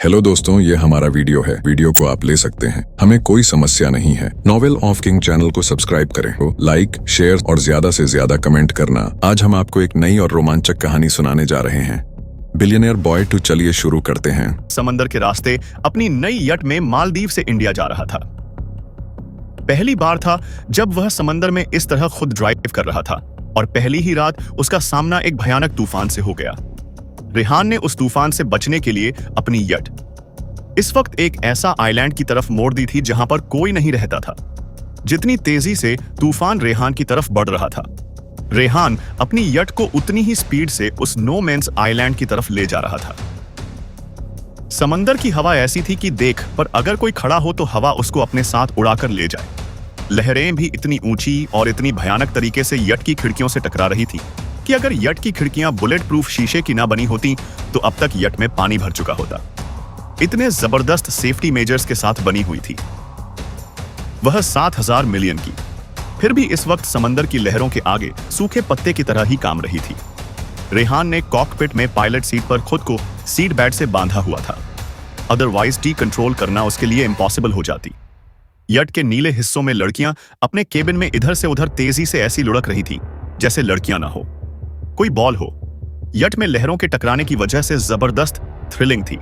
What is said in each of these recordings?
Hello दोस्तों, ये हमारा वीडियो है। वीडियो को आप ले सकते हैं, हमें कोई समस्या नहीं है। नॉवेल ऑफ किंग चैनल को सब्सक्राइब करें, लाइक, शेयर और ज्यादा से ज्यादा कमेंट करना। आज हम आपको एक नई और रोमांचक कहानी सुनाने जा रहे हैं, बिलियनियर बॉय 2। चलिए शुरू करते हैं। समंदर के रास्ते अपनी नई यट में मालदीव से इंडिया जा रहा था। पहली बार था जब वह समंदर में इस तरह खुद ड्राइव कर रहा था, और पहली ही रात उसका सामना एक भयानक तूफान से हो गया। रेहान ने उस तूफान से बचने के लिए अपनी यट इस वक्त एक ऐसा आइलैंड की तरफ मोड़ दी थी जहां पर कोई नहीं रहता था। जितनी तेजी से तूफान रेहान की तरफ बढ़ रहा था, रेहान अपनी यट को उतनी ही स्पीड से उस नो मैंस आइलैंड की तरफ ले जा रहा था। समंदर की हवा ऐसी थी कि देख पर अगर कोई खड़ा हो तो हवा उसको अपने साथ उड़ाकर ले जाए। लहरें भी इतनी ऊंची और इतनी भयानक तरीके से यट की खिड़कियों से टकरा रही थी कि अगर यट की खिड़कियां बुलेट प्रूफ शीशे की ना बनी होती तो अब तक यट में पानी भर चुका होता। इतने जबरदस्त सेफ्टी मेजर्स के साथ बनी हुई थी वह 7,000 मिलियन की, फिर भी इस वक्त समंदर की लहरों के आगे सूखे पत्ते की तरह ही काम रही थी। रेहान ने कॉकपिट में पायलट सीट पर खुद को सीट बेल्ट से बांधा हुआ था, अदरवाइज टी कंट्रोल करना उसके लिए इम्पॉसिबल हो जाती। यट के नीले हिस्सों में लड़कियां अपने केबिन में इधर से उधर तेजी से ऐसी लुढ़क रही थी जैसे लड़कियां ना हो, कोई बॉल हो। यट में लहरों के टकराने की वजह से जबरदस्त थ्रिलिंग थी।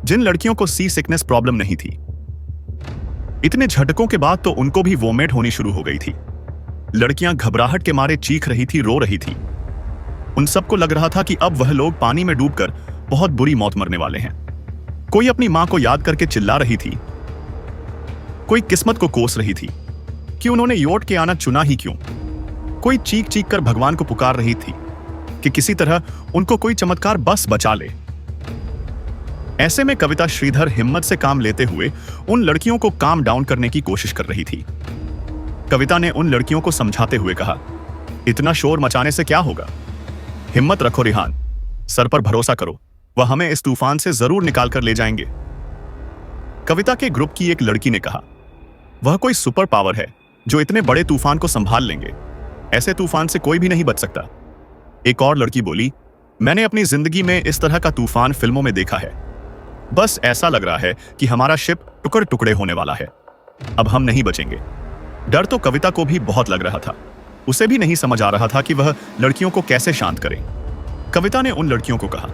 जिन लड़कियों को सी सिकनेस प्रॉब्लम नहीं थी, इतने झटकों के बाद तो उनको भी वोमिट होनी शुरू हो गई थी। लड़कियां घबराहट के मारे चीख रही थी, रो रही थी। उन सबको लग रहा था कि अब वह लोग पानी में डूबकर बहुत बुरी मौत मरने वाले हैं। कोई अपनी मां को याद करके चिल्ला रही थी, कोई किस्मत को कोस रही थी कि उन्होंने योट के आना चुना ही क्यों। कोई चीख चीख कर भगवान को पुकार रही थी कि किसी तरह उनको कोई चमत्कार बस बचा ले। ऐसे में कविता श्रीधर हिम्मत से काम लेते हुए उन लड़कियों को काम डाउन करने की कोशिश कर रही थी। कविता ने उन लड़कियों को समझाते हुए कहा, इतना शोर मचाने से क्या होगा, हिम्मत रखो रेहान, सर पर भरोसा करो, वह हमें इस तूफान से जरूर निकाल कर ले जाएंगे। कविता के ग्रुप की एक लड़की ने कहा, वह कोई सुपर पावर है जो इतने बड़े तूफान को संभाल लेंगे, ऐसे तूफान से कोई भी नहीं बच सकता। एक और लड़की बोली, मैंने अपनी जिंदगी में इस तरह का तूफान फिल्मों में देखा है, बस ऐसा लग रहा है कि हमारा शिप टुकड़े टुकड़े होने वाला है, अब हम नहीं बचेंगे। डर तो कविता को भी बहुत लग रहा था, उसे भी नहीं समझ आ रहा था कि वह लड़कियों को कैसे शांत करे। कविता ने उन लड़कियों को कहा,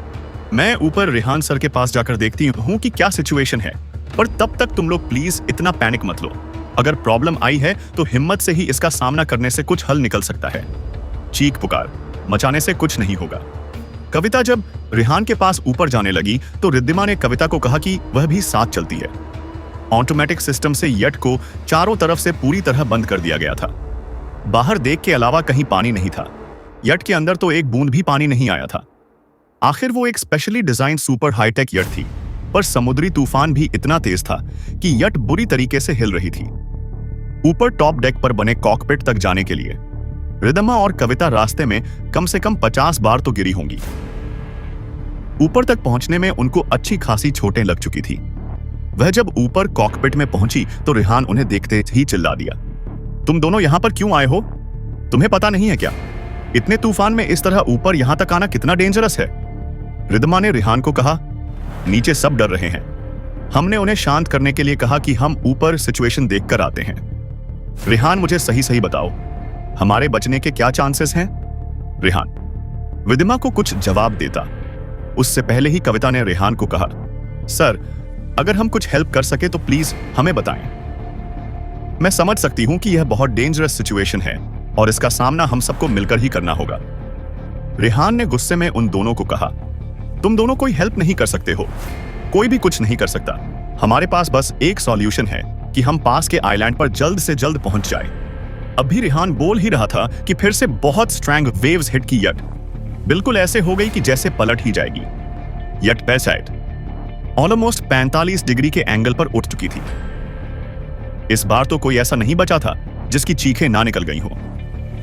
मैं ऊपर रेहान सर के पास जाकर देखती हूं कि क्या सिचुएशन है, पर तब तक तुम लोग प्लीज इतना पैनिक मत लो। अगर प्रॉब्लम आई है तो हिम्मत से ही इसका सामना करने से कुछ हल निकल सकता है। चीख पुकार मचाने से कुछ नहीं होगा। कविता जब रेहान के पास ऊपर जाने लगी तो रिद्धिमा ने कविता को कहा कि वह भी साथ चलती है। ऑटोमेटिक सिस्टम से यट को चारों तरफ से पूरी तरह बंद कर दिया गया था। बाहर देख के अलावा कहीं पानी नहीं था। यट के अंदर तो एक बूंद भी पानी नहीं आया था। आखिर वो एक specially design super hi-tech yacht थी, पर समुद्री तूफान भी इतना तेज था कि यट बुरी तरीके से हिल रही थी। ऊपर टॉप डेक पर बने कॉकपिट तक जाने के लिए रिद्धिमा और कविता रास्ते में कम से कम 50 बार तो गिरी होंगी। ऊपर तक पहुंचने में उनको अच्छी खासी चोटें लग चुकी थी। वह जब ऊपर कॉकपिट में पहुंची तो रेहान उन्हें देखते ही चिल्ला दिया, तुम दोनों यहां पर क्यों आए हो? तुम्हें पता नहीं है क्या, इतने तूफान में इस तरह ऊपर यहां तक आना कितना डेंजरस है? रिद्धिमा ने रेहान को कहा, नीचे सब डर रहे हैं, हमने उन्हें शांत करने के लिए कहा कि हम ऊपर सिचुएशन देखकर आते हैं। रेहान मुझे सही सही बताओ, हमारे बचने के क्या चांसेस हैं? रेहान रिद्धिमा को कुछ जवाब देता उससे पहले ही कविता ने रेहान को कहा, सर अगर हम कुछ हेल्प कर सके तो प्लीज हमें बताएं। मैं समझ सकती हूं कि यह बहुत डेंजरस सिचुएशन है और इसका सामना हम सबको मिलकर ही करना होगा। रेहान ने गुस्से में उन दोनों को कहा, तुम दोनों कोई हेल्प नहीं कर सकते हो, कोई भी कुछ नहीं कर सकता। हमारे पास बस एक सॉल्यूशन है कि हम पास के आइलैंड पर जल्द से जल्द पहुंच जाए। अभी रेहान बोल ही रहा था कि फिर से बहुत स्ट्रॉन्ग वेव्स हिट की यट बिल्कुल ऐसे हो गई कि जैसे पलट ही जाएगी। यट पैसाइड ऑलमोस्ट 45 डिग्री के एंगल पर उठ चुकी थी। इस बार तो कोई ऐसा नहीं बचा था जिसकी चीखें ना निकल गई हो।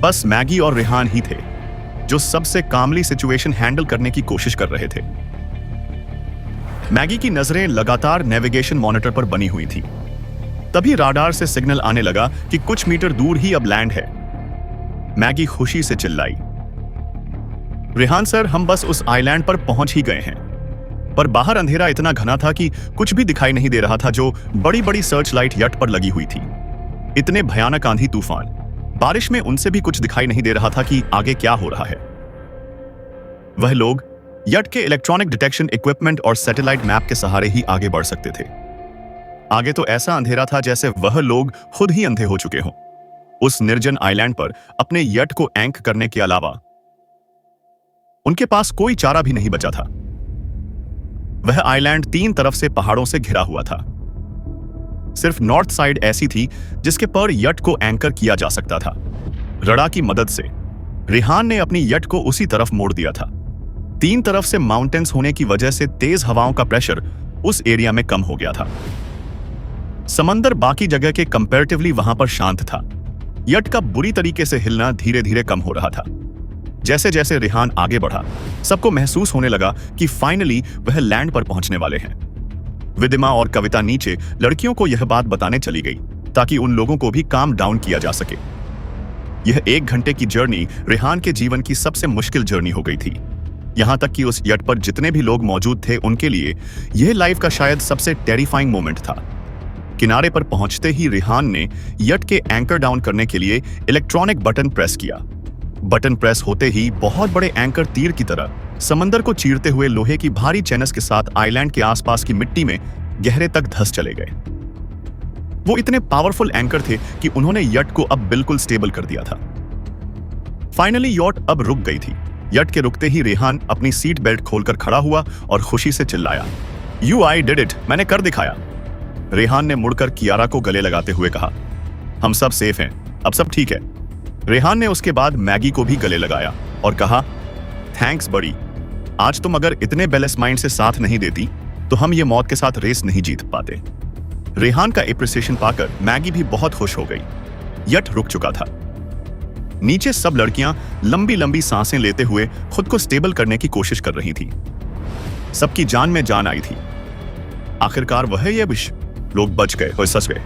बस मैगी और रेहान ही थे जो सबसे कामली सिचुएशन हैंडल करने की कोशिश कर रहे थे। मैगी की नजरें लगातार नेविगेशन मॉनिटर पर बनी हुई थी। तभी राडार से सिग्नल आने लगा कि कुछ मीटर दूर ही अब लैंड है। मैगी खुशी से चिल्लाई, रेहान सर हम बस उस आइलैंड पर पहुंच ही गए हैं। पर बाहर अंधेरा इतना घना था कि कुछ भी दिखाई नहीं दे रहा था जो बड़ी बड़ी सर्च लाइट यट पर लगी हुई थी। इतने भयानक आंधी तूफान, बारिश में उनसे भी कुछ दिखाई नहीं दे रहा था कि आगे क्या हो रहा है। वह लोग यट के इलेक्ट्रॉनिक डिटेक्शन इक्विपमेंट और सैटेलाइट मैप के सहारे ही आगे बढ़ सकते थे। आगे तो ऐसा अंधेरा था जैसे वह लोग खुद ही अंधे हो चुके हों। उस निर्जन आइलैंड पर अपने यट को एंक करने के अलावा उनके पास कोई चारा भी नहीं बचा था। वह आइलैंड 3 तरफ से पहाड़ों से घिरा हुआ था। सिर्फ नॉर्थ साइड ऐसी थी जिसके पर यट को एंकर किया जा सकता था। रडा की मदद से रेहान ने अपनी यट को उसी तरफ मोड़ दिया था। 3 तरफ से माउंटेन्स होने की वजह से तेज हवाओं का प्रेशर उस एरिया में कम हो गया था। समंदर बाकी जगह के कंपैरेटिवली वहां पर शांत था। यट का बुरी तरीके से हिलना धीरे धीरे कम हो रहा था। जैसे जैसे रेहान आगे बढ़ा, सबको महसूस होने लगा कि फाइनली वह लैंड पर पहुंचने वाले हैं। विदिमा और कविता नीचे लड़कियों को यह बात बताने चली गई ताकि उन लोगों को भी काम डाउन किया जा सके। यह 1 घंटे की जर्नी रेहान के जीवन की सबसे मुश्किल जर्नी हो गई थी। यहां तक कि उस यट पर जितने भी लोग मौजूद थे उनके लिए यह लाइफ का शायद सबसे टेरिफाइंग मोमेंट था। किनारे पर पहुंचते ही रेहान ने यट के एंकर डाउन करने के लिए इलेक्ट्रॉनिक बटन प्रेस किया। बटन प्रेस होते ही बहुत बड़े एंकर तीर की तरह समंदर को चीरते हुए लोहे की भारी चैनस के साथ आइलैंड के आसपास की मिट्टी में गहरे तक धंस चले गए। वो इतने पावरफुल एंकर थे कि उन्होंने यट को अब बिल्कुल स्टेबल कर दिया था। फाइनली यॉट अब रुक गई थी। यट के रुकते ही रेहान अपनी सीट बेल्ट खोलकर खड़ा हुआ और खुशी से चिल्लाया, "You I did it! मैंने कर दिखाया।" रेहान ने मुड़कर कियारा को गले लगाते हुए कहा, "हम सब सेफ हैं, अब सब ठीक है।" रेहान ने उसके बाद मैगी को भी गले लगाया और कहा, "थैंक्स बड़ी, आज तुम अगर इतने बैलेंस माइंड से साथ नहीं देती तो हम ये मौत के साथ रेस नहीं जीत पाते।" रेहान का एप्रिसिएशन पाकर मैगी भी बहुत खुश हो गई। यट रुक चुका था। नीचे सब लड़कियां लंबी लंबी सांसें लेते हुए खुद को स्टेबल करने की कोशिश कर रही थी। सबकी जान में जान आई थी। आखिरकार वह ये विश लोग बच गए और सच गए,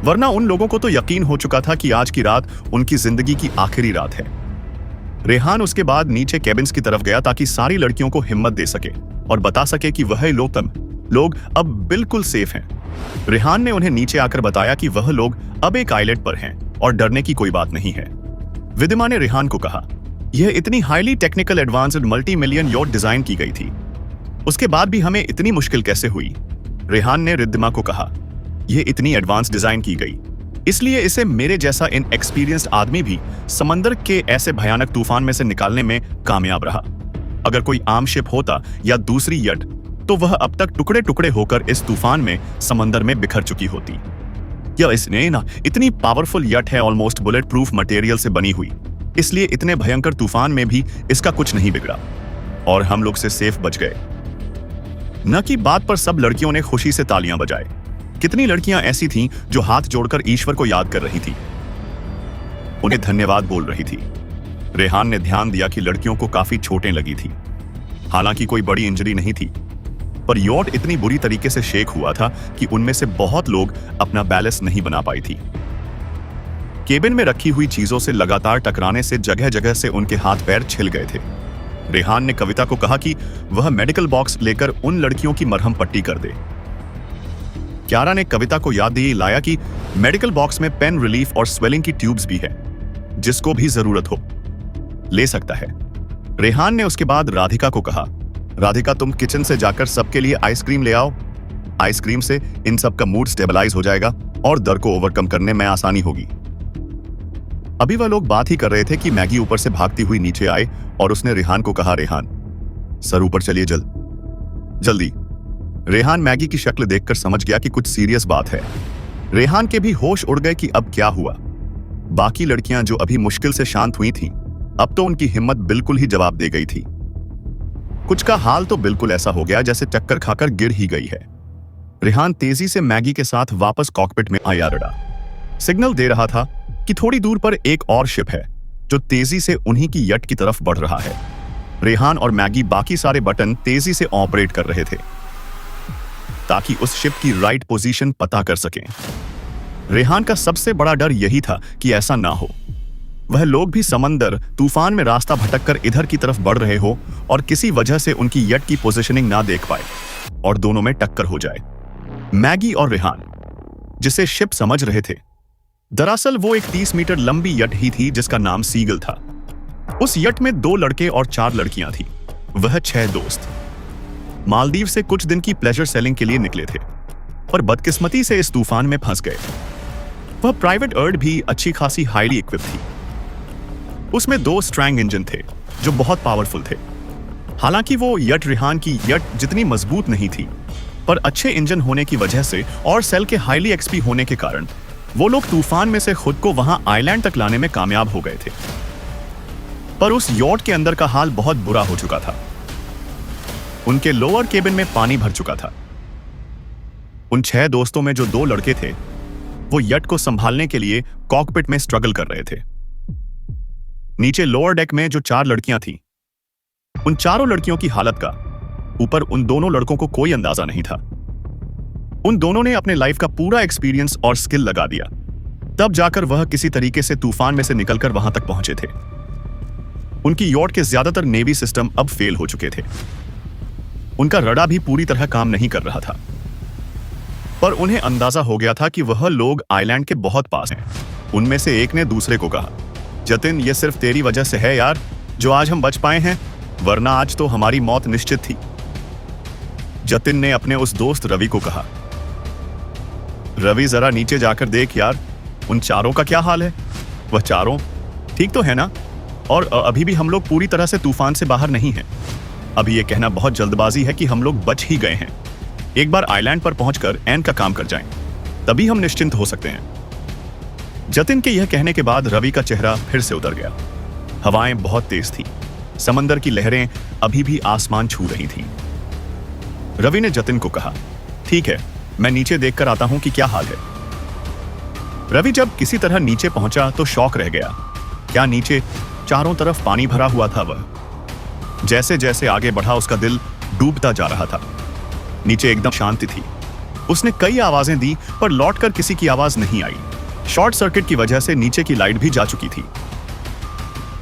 वरना उन लोगों को तो यकीन हो चुका था कि आज की रात उनकी जिंदगी की आखिरी रात है। रेहान उसके बाद नीचे केबिन्स की तरफ गया ताकि सारी लड़कियों को हिम्मत दे सके और बता सके कि वह लोग अब बिल्कुल सेफ हैं। रेहान ने उन्हें नीचे आकर बताया कि वह लोग अब एक आइलैंड पर हैं और डरने की कोई बात नहीं है। विदिमा ने रेहान को कहा, "यह इतनी highly technical advanced multi million yacht design की गई थी, उसके बाद भी हमें इतनी मुश्किल कैसे हुई?" रेहान ने रिद्धिमा को कहा, "यह इतनी एडवांस डिजाइन की गई, इसलिए इसे मेरे जैसा इनएक्सपीरियंस्ड आदमी भी समंदर के ऐसे भयानक तूफान में से निकालने में कामयाब रहा। अगर कोई आम शिप होता या दूसरी यट तो वह अब तक टुकड़े टुकड़े होकर इस तूफान में समंदर में बिखर चुकी होती। या इसने ना इतनी पावरफुल यट है, ऑलमोस्ट बुलेट प्रूफ मटेरियल से बनी हुई, इसलिए इतने भयंकर तूफान में भी इसका कुछ नहीं बिगड़ा और हम लोग से सेफ बच गए।" न की बात पर सब लड़कियों ने खुशी से तालियां बजाए। कितनी लड़कियां ऐसी थीं जो हाथ जोड़कर ईश्वर को याद कर रही थी, उन्हें धन्यवाद बोल रही थी। रेहान ने ध्यान दिया कि लड़कियों को काफी चोटें लगी थी। हालांकि कोई बड़ी इंजरी नहीं थी, पर यॉट इतनी बुरी तरीके से शेक हुआ था कि उनमें से बहुत लोग अपना बैलेंस नहीं बना पाई थी। केबिन में रखी हुई चीजों से लगातार टकराने से जगह जगह से उनके हाथ पैर छिल गए थे। रेहान ने कविता को कहा कि वह मेडिकल बॉक्स लेकर उन लड़कियों की मरहम पट्टी कर दे। कियारा ने कविता को याद दिलाया कि मेडिकल बॉक्स में पेन रिलीफ और स्वेलिंग की ट्यूब्स भी है, जिसको भी जरूरत हो ले सकता है। रेहान ने उसके बाद राधिका को कहा, "राधिका, तुम किचन से जाकर सबके लिए आइसक्रीम ले आओ। आइसक्रीम से इन सब का मूड स्टेबलाइज हो जाएगा और डर को ओवरकम करने में आसानी होगी।" अभी वह लोग बात ही कर रहे थे कि मैगी ऊपर से भागती हुई नीचे आए और उसने रेहान को कहा, "रेहान, सर ऊपर चलिए जल्दी।" रेहान मैगी की शक्ल देखकर समझ गया कि कुछ सीरियस बात है। रेहान के भी होश उड़ गए कि अब क्या हुआ। बाकी लड़कियां जो अभी मुश्किल से शांत हुई थीं, अब तो उनकी हिम्मत बिल्कुल ही जवाब दे गई थी। कुछ का हाल तो बिल्कुल ऐसा हो गया जैसे टक्कर खाकर गिर ही गई है। रेहान तेजी से मैगी के साथ वापस कॉकपिट में आया। रडा सिग्नल दे रहा था कि थोड़ी दूर पर एक और शिप है जो तेजी से उन्हीं की यट की तरफ बढ़ रहा है। रेहान और मैगी बाकी सारे बटन तेजी से ऑपरेट कर रहे थे ताकि उस शिप की राइट पोजीशन पता कर सकें। रेहान का सबसे बड़ा डर यही था कि ऐसा ना हो वह लोग भी समंदर तूफान में रास्ता भटककर इधर की तरफ बढ़ रहे हो और किसी वजह से उनकी यट की पोजीशनिंग ना देख पाए और दोनों में टक्कर हो जाए। मैगी और रेहान, जिसे शिप समझ रहे थे, दरअसल वो एक 30 मीटर लंबी यट ही थी जिसका नाम सीगल था। उस यट में 2 लड़के और 4 लड़कियां थी। वह 6 दोस्त मालदीव से कुछ दिन की प्लेजर सेलिंग के लिए निकले थे और बदकिस्मती से इस तूफान में फंस गए। वह प्राइवेट अर्ड भी अच्छी खासी हाईली इक्विप थी। उसमें 2 स्ट्रैंग इंजन थे जो बहुत पावरफुल थे। हालांकि वो यट रेहान की यट जितनी मजबूत नहीं थी, पर अच्छे इंजन होने की वजह से और सेल के हाईली एक्सपी होने के कारण वो लोग तूफान में से खुद को वहां आइलैंड तक लाने में कामयाब हो गए थे। पर उस यॉट के अंदर का हाल बहुत बुरा हो चुका था। उनके लोअर केबिन में पानी भर चुका था। उन 6 दोस्तों में जो 2 लड़के थे, वो यट को संभालने के लिए कॉकपिट में स्ट्रगल कर रहे थे। नीचे लोअर डेक में जो 4 लड़कियां थीं, उन चारों लड़कियों की हालत का ऊपर उन दोनों लड़कों को कोई अंदाजा नहीं था। उन दोनों ने अपने लाइफ का पूरा एक्सपीरियंस और स्किल लगा दिया, तब जाकर वह किसी तरीके से तूफान में से निकलकर वहां तक पहुंचे थे। उनकी यॉट के ज्यादातर नेवी सिस्टम अब फेल हो चुके थे। उनका रडा भी पूरी तरह काम नहीं कर रहा था, पर उन्हें अंदाजा हो गया था कि वह लोग आइलैंड के बहुत पास हैं। उनमें से एक ने दूसरे को कहा, जतिन, ये सिर्फ तेरी वजह से है यार जो आज हम बच पाए हैं, वरना आज तो हमारी मौत निश्चित थी। जतिन ने अपने उस दोस्त रवि को कहा, रवि जरा नीचे जाकर देख यार, उन चारों का क्या हाल है। वह चारों ठीक तो है ना? और अभी भी हम लोग पूरी तरह से तूफान से बाहर नहीं हैं। अभी यह कहना बहुत जल्दबाजी है कि हम लोग बच ही गए हैं। एक बार आइलैंड पर पहुंचकर एन का काम कर जाएं, तभी हम निश्चिंत हो सकते हैं। जतिन के यह कहने के बाद रवि का चेहरा फिर से उतर गया। हवाएं बहुत तेज थी, समंदर की लहरें अभी भी आसमान छू रही थीं। रवि ने जतिन को कहा, ठीक है, मैं नीचे देखकर आता हूं कि क्या हाल है। रवि जब किसी तरह नीचे पहुंचा तो शॉक रह गया। क्या नीचे चारों तरफ पानी भरा हुआ था। वह जैसे जैसे आगे बढ़ा उसका दिल डूबता जा रहा था। नीचे एकदम शांति थी। उसने कई आवाजें दी पर लौटकर किसी की आवाज नहीं आई। शॉर्ट सर्किट की वजह से नीचे की लाइट भी जा चुकी थी।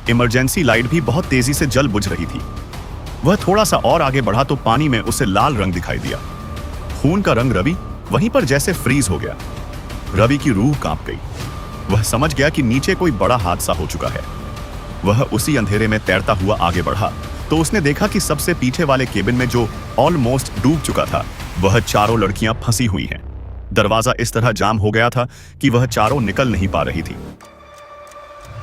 इमरजेंसी लाइट भी बहुत तेजी से जल बुझ रही थी। वह थोड़ा सा और आगे बढ़ा तो पानी में उसे लाल रंग दिखाई दिया। खून का रंग रवि वहीं पर जैसे फ्रीज हो गया। रवि की रूह कांप गई। वह समझ गया कि नीचे कोई बड़ा हादसा हो चुका है। वह उसी अंधेरे में तैरता हुआ आगे बढ़ा तो उसने देखा कि सबसे पीछे वाले केबिन में जो ऑलमोस्ट डूब चुका था, वह चारों लड़कियां फंसी हुई हैं। दरवाजा इस तरह जाम हो गया था कि वह चारों निकल नहीं पा रही थी।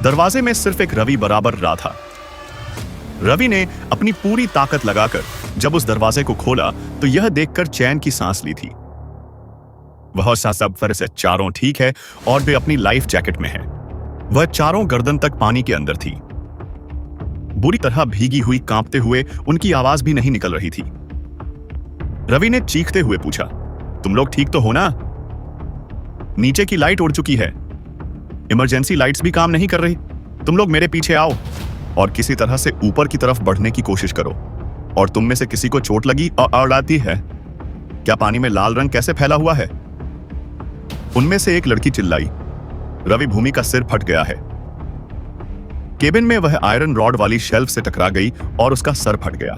दरवाजे में सिर्फ एक रवि बराबर रहा था। रवि ने अपनी पूरी ताकत लगाकर जब उस दरवाजे को खोला तो यह देखकर चैन की सांस ली थी। वह सब फिर से चारों ठीक है और वे अपनी लाइफ जैकेट में है। वह चारों गर्दन तक पानी के अंदर थी। बुरी तरह भीगी हुई, कांपते हुए, उनकी आवाज भी नहीं निकल रही थी। रवि ने चीखते हुए पूछा, तुम लोग ठीक तो हो ना? नीचे की लाइट उड़ चुकी है। इमरजेंसी लाइट्स भी काम नहीं कर रही। तुम लोग मेरे पीछे आओ और किसी तरह से ऊपर की तरफ बढ़ने की कोशिश करो। और तुम में से किसी को चोट लगी और आती है? क्या पानी में लाल रंग कैसे फैला हुआ है? उनमें से एक लड़की चिल्लाई। रवि भूमि का सिर फट गया है। केबिन में वह आयरन रॉड वाली शेल्फ से टकरा गई और उसका सर फट गया।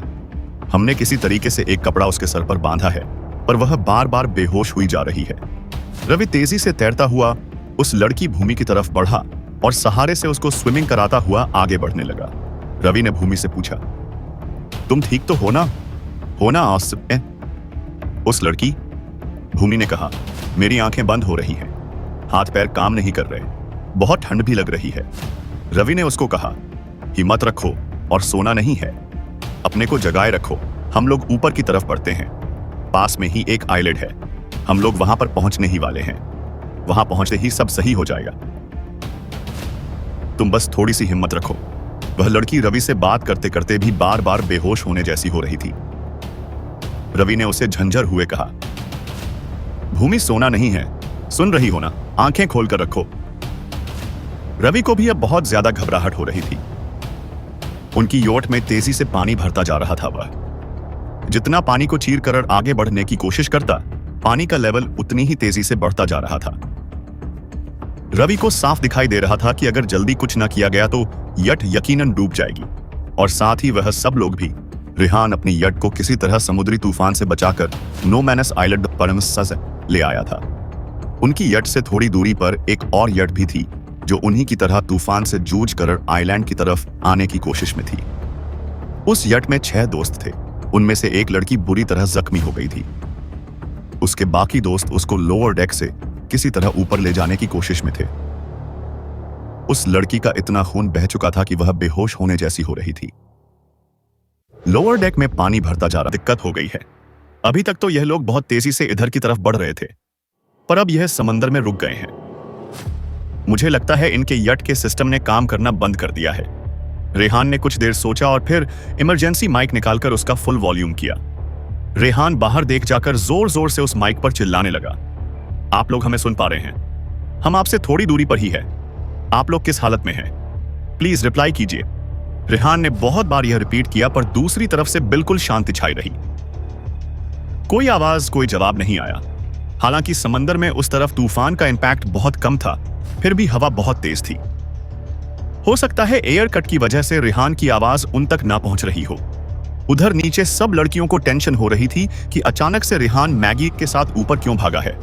हमने किसी तरीके से एक कपड़ा उसके सर पर बांधा है, पर वह बार बार बेहोश हुई जा रही है। रवि तेजी से तैरता हुआ उस लड़की भूमि की तरफ बढ़ा और सहारे से उसको स्विमिंग कराता हुआ आगे बढ़ने लगा। रवि ने भूमि से पूछा, तुम ठीक तो हो ना? उस लड़की भूमि ने कहा, मेरी आंखें बंद हो रही हैं, हाथ पैर काम नहीं कर रहे, बहुत ठंड भी लग रही है। रवि ने उसको कहा, हिम्मत रखो और सोना नहीं है, अपने को जगाए रखो। हम लोग ऊपर की तरफ बढ़ते हैं। पास में ही एक आइलैंड है, हम लोग वहां पर पहुंचने ही वाले हैं। वहां पहुंचते ही सब सही हो जाएगा, तुम बस थोड़ी सी हिम्मत रखो। वह लड़की रवि से बात करते करते भी बार बार बेहोश होने जैसी हो रही थी। रवि ने उसे झंझर हुए कहा, भूमि सोना नहीं है, सुन रही हो ना? आंखें खोलकर रखो। रवि को भी अब बहुत ज्यादा घबराहट हो रही थी। उनकी योट में तेजी से पानी भरता जा रहा था। वह जितना पानी को चीर कर आगे बढ़ने की कोशिश करता, पानी का लेवल उतनी ही तेजी से बढ़ता जा रहा था। रवि को साफ दिखाई दे रहा था कि अगर जल्दी कुछ न किया गया तो यट यकीनन डूब जाएगी, और साथ ही वह सब लोग भी। रेहान अपनी यट को किसी तरह समुद्री तूफान से बचाकर नो मैनस आइलैंड पर ले आया था। उनकी यट से थोड़ी दूरी पर एक और यट भी थी जो उन्हीं की तरह तूफान से जूझ कर आइलैंड की तरफ आने की कोशिश में थी। उस यट में 6 दोस्त थे। उनमें से एक लड़की बुरी तरह जख्मी हो गई थी। उसके बाकी दोस्त उसको लोअर डेक से किसी तरह ऊपर ले जाने की कोशिश में थे। उस लड़की का इतना खून बह चुका था कि वह बेहोश होने जैसी हो रही थी। लोअर डेक में पानी भरता जा रहा, दिक्कत हो गई है। अभी तक तो यह लोग बहुत तेजी से इधर की तरफ बढ़ रहे थे, पर अब यह समंदर में रुक गए हैं। मुझे लगता है इनके यट के सिस्टम ने काम करना बंद कर दिया है। रेहान ने कुछ देर सोचा और फिर इमरजेंसी माइक निकालकर उसका फुल वॉल्यूम किया। रेहान बाहर देख जाकर जोर जोर से उस माइक पर चिल्लाने लगा, आप लोग हमें सुन पा रहे हैं? हम आपसे थोड़ी दूरी पर ही है। आप लोग किस हालत में हैं? प्लीज रिप्लाई कीजिए। रेहान ने बहुत बार यह रिपीट किया, पर दूसरी तरफ से बिल्कुल शांति छाई रही। कोई आवाज, कोई जवाब नहीं आया। हालांकि समंदर में उस तरफ तूफान का इंपैक्ट बहुत कम था, फिर भी हवा बहुत तेज थी। हो सकता है एयर कट की वजह से रेहान की आवाज उन तक ना पहुंच रही हो। उधर नीचे सब लड़कियों को टेंशन हो रही थी कि अचानक से रेहान मैगी के साथ ऊपर क्यों भागा है।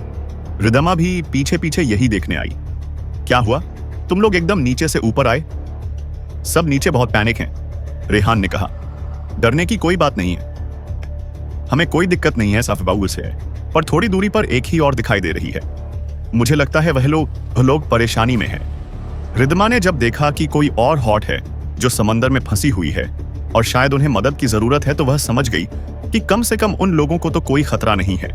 रिदमा भी पीछे पीछे यही देखने आई। क्या हुआ? तुम लोग एकदम नीचे से ऊपर आए? सब नीचे बहुत पैनिक हैं, रेहान ने कहा। डरने की कोई बात नहीं है, हमें कोई दिक्कत नहीं है, साफबाउल से है, पर थोड़ी दूरी पर एक ही और दिखाई दे रही है। मुझे लगता है वह लोग परेशानी में हैं। रिदमा ने जब देखा कि कोई और हॉट है जो समंदर में फंसी हुई है और शायद उन्हें मदद की जरूरत है, तो वह समझ गई कि कम से कम उन लोगों को तो कोई खतरा नहीं है।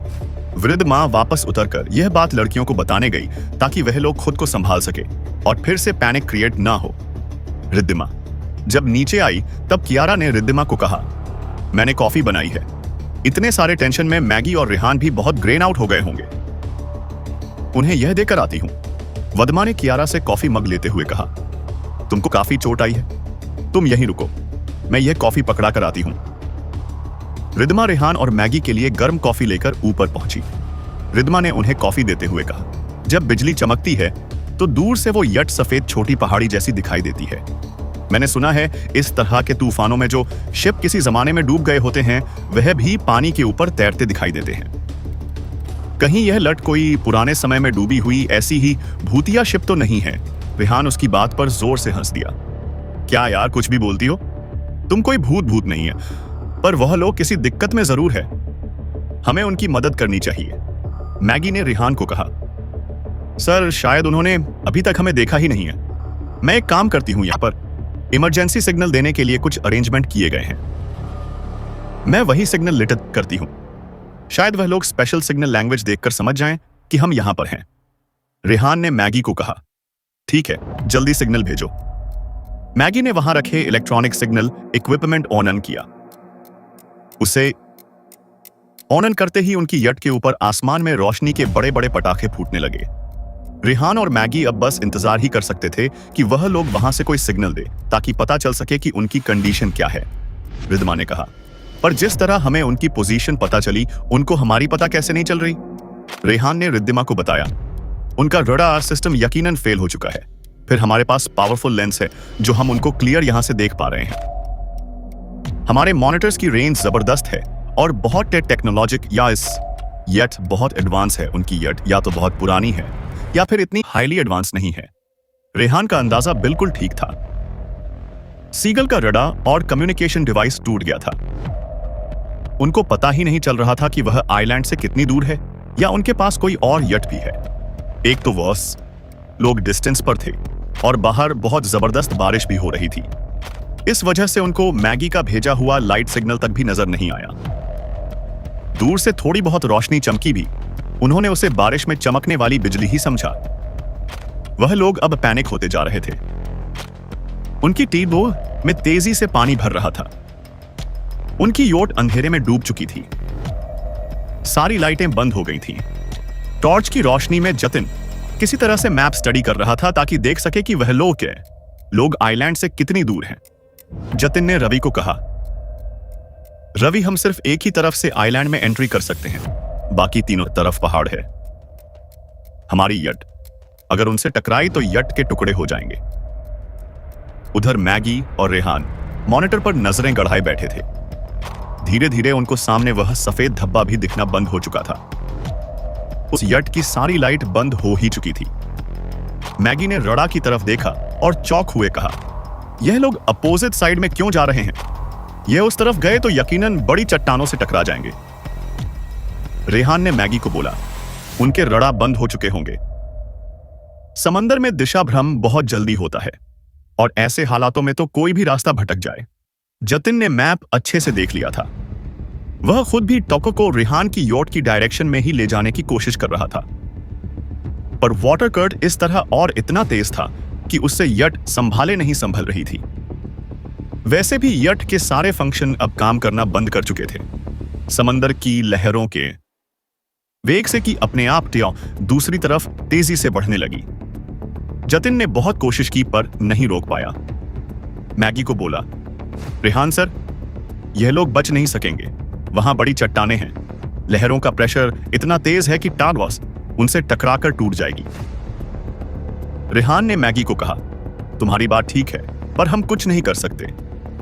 वृद्ध माँ वापस उतरकर यह बात लड़कियों को बताने गई ताकि वह लोग खुद को संभाल सके और फिर से पैनिक क्रिएट ना हो। रिद्धिमा जब नीचे आई तब कियारा ने रिद्धिमा को कहा, मैंने कॉफी बनाई है। इतने सारे टेंशन में मैगी और रेहान भी बहुत ग्रेन आउट हो गए होंगे, उन्हें यह देकर आती हूं। वदमा ने कियारा से कॉफी मग लेते हुए कहा, तुमको काफी चोट आई है, तुम यहीं रुको, मैं यह कॉफी पकड़ा कर आती हूं। रिद्धिमा रेहान और मैगी के लिए गर्म कॉफी लेकर ऊपर पहुंची। रिद्धिमा ने उन्हें कॉफी देते हुए कहा, जब बिजली चमकती है तो दूर से वो यट सफेद छोटी पहाड़ी जैसी दिखाई देती है। मैंने सुना है इस तरह के तूफानों में जो शिप किसी जमाने में डूब गए होते हैं वह भी पानी के ऊपर तैरते दिखाई देते हैं। कहीं यह लट कोई पुराने समय में डूबी हुई ऐसी ही भूतिया शिप तो नहीं है? रेहान उसकी बात पर जोर से हंस दिया। क्या यार, कुछ भी बोलती हो? तुम कोई भूत नहीं है, पर वह लोग किसी दिक्कत में जरूर है, हमें उनकी मदद करनी चाहिए। मैगी ने रेहान को कहा, सर शायद उन्होंने अभी तक हमें देखा ही नहीं है। मैं एक काम करती हूं, यहां पर इमरजेंसी सिग्नल देने के लिए कुछ अरेंजमेंट किए गए हैं, मैं वही सिग्नल लिट करती हूं। शायद वह लोग स्पेशल सिग्नल लैंग्वेज देखकर समझ जाएं कि हम यहां पर हैं। रेहान ने मैगी को कहा, ठीक है, जल्दी सिग्नल भेजो। मैगी ने वहां रखे इलेक्ट्रॉनिक सिग्नल इक्विपमेंट ऑन किया। उसे ऑन करते ही उनकी यट के ऊपर आसमान में रोशनी के बड़े बड़े पटाखे फूटने लगे। रेहान और मैगी अब बस इंतजार ही कर सकते थे कि वह लोग वहां से कोई सिग्नल दे ताकि पता चल सके कि उनकी कंडीशन क्या है। रिद्धिमा ने कहा, पर जिस तरह हमें उनकी पोजीशन पता चली, उनको हमारी पता कैसे नहीं चल रही? रेहान ने रिद्धिमा को बताया, उनका रडार सिस्टम यकीनन फेल हो चुका है। फिर हमारे पास पावरफुल लेंस है जो हम उनको क्लियर यहां से देख पा रहे हैं। हमारे मॉनिटर्स की रेंज जबरदस्त है और बहुत टेक्नोलॉजिक, या इस यट बहुत एडवांस है। उनकी यट या तो बहुत पुरानी है या फिर इतनी हाईली एडवांस नहीं है। रेहान का अंदाजा बिल्कुल ठीक था। सीगल का रडार और कम्युनिकेशन डिवाइस टूट गया था। उनको पता ही नहीं चल रहा था कि वह आइलैंड से कितनी दूर है या उनके पास कोई और यट भी है। एक तो वर्स, लोग डिस्टेंस पर थे और बाहर बहुत जबरदस्त बारिश भी हो रही थी। इस वजह से उनको मैगी का भेजा हुआ लाइट सिग्नल तक भी नजर नहीं आया। दूर से थोड़ी बहुत रोशनी चमकी भी, उन्होंने उसे बारिश में चमकने वाली बिजली ही समझा। वह लोग अब पैनिक होते जा रहे थे। उनकी टीबो में तेजी से पानी भर रहा था। उनकी योट अंधेरे में डूब चुकी थी। सारी लाइटें बंद हो गई थीं। टॉर्च की रोशनी में जतिन किसी तरह से मैप स्टडी कर रहा था ताकि देख सके कि वह लोग आइलैंड से कितनी दूर हैं। जतिन ने रवि को कहा, रवि, हम सिर्फ एक ही तरफ से आइलैंड में एंट्री कर सकते हैं, बाकी तीनों तरफ पहाड़ है। हमारी यट अगर उनसे टकराई तो यट के टुकड़े हो जाएंगे। उधर मैगी और रेहान मॉनिटर पर नजरें गड़ाए बैठे थे। धीरे धीरे उनको सामने वह सफेद धब्बा भी दिखना बंद हो चुका था। उस यट की सारी लाइट बंद हो ही चुकी थी। मैगी ने रड़ा की तरफ देखा और चौंक हुए कहा, यह लोग अपोजिट साइड में क्यों जा रहे हैं? यह उस तरफ गए तो यकीनन बड़ी चट्टानों से टकरा जाएंगे। रेहान ने मैगी को बोला, उनके रड़ा बंद हो चुके होंगे। समंदर में दिशा भ्रम बहुत जल्दी होता है और ऐसे हालातों में तो कोई भी रास्ता भटक जाए। जतिन ने मैप अच्छे से देख लिया था। वह खुद भी टोको को रेहान की योट की डायरेक्शन में ही ले जाने की कोशिश कर रहा था, पर वाटर कर्ट इस तरह और इतना तेज था कि उससे यट संभाले नहीं संभल रही थी। वैसे भी यट के सारे फंक्शन अब काम करना बंद कर चुके थे। समंदर की लहरों के वेग से कि अपने आप ट्याओ दूसरी तरफ तेजी से बढ़ने लगी। जतिन ने बहुत कोशिश की पर नहीं रोक पाया। मैगी को बोला, रेहान सर, यह लोग बच नहीं सकेंगे। वहां बड़ी चट्टानें हैं। लहरों का प्रेशर इतना तेज है कि टारवास उनसे टकराकर टूट जाएगी। रेहान ने मैगी को कहा, तुम्हारी बात ठीक है, पर हम कुछ नहीं कर सकते।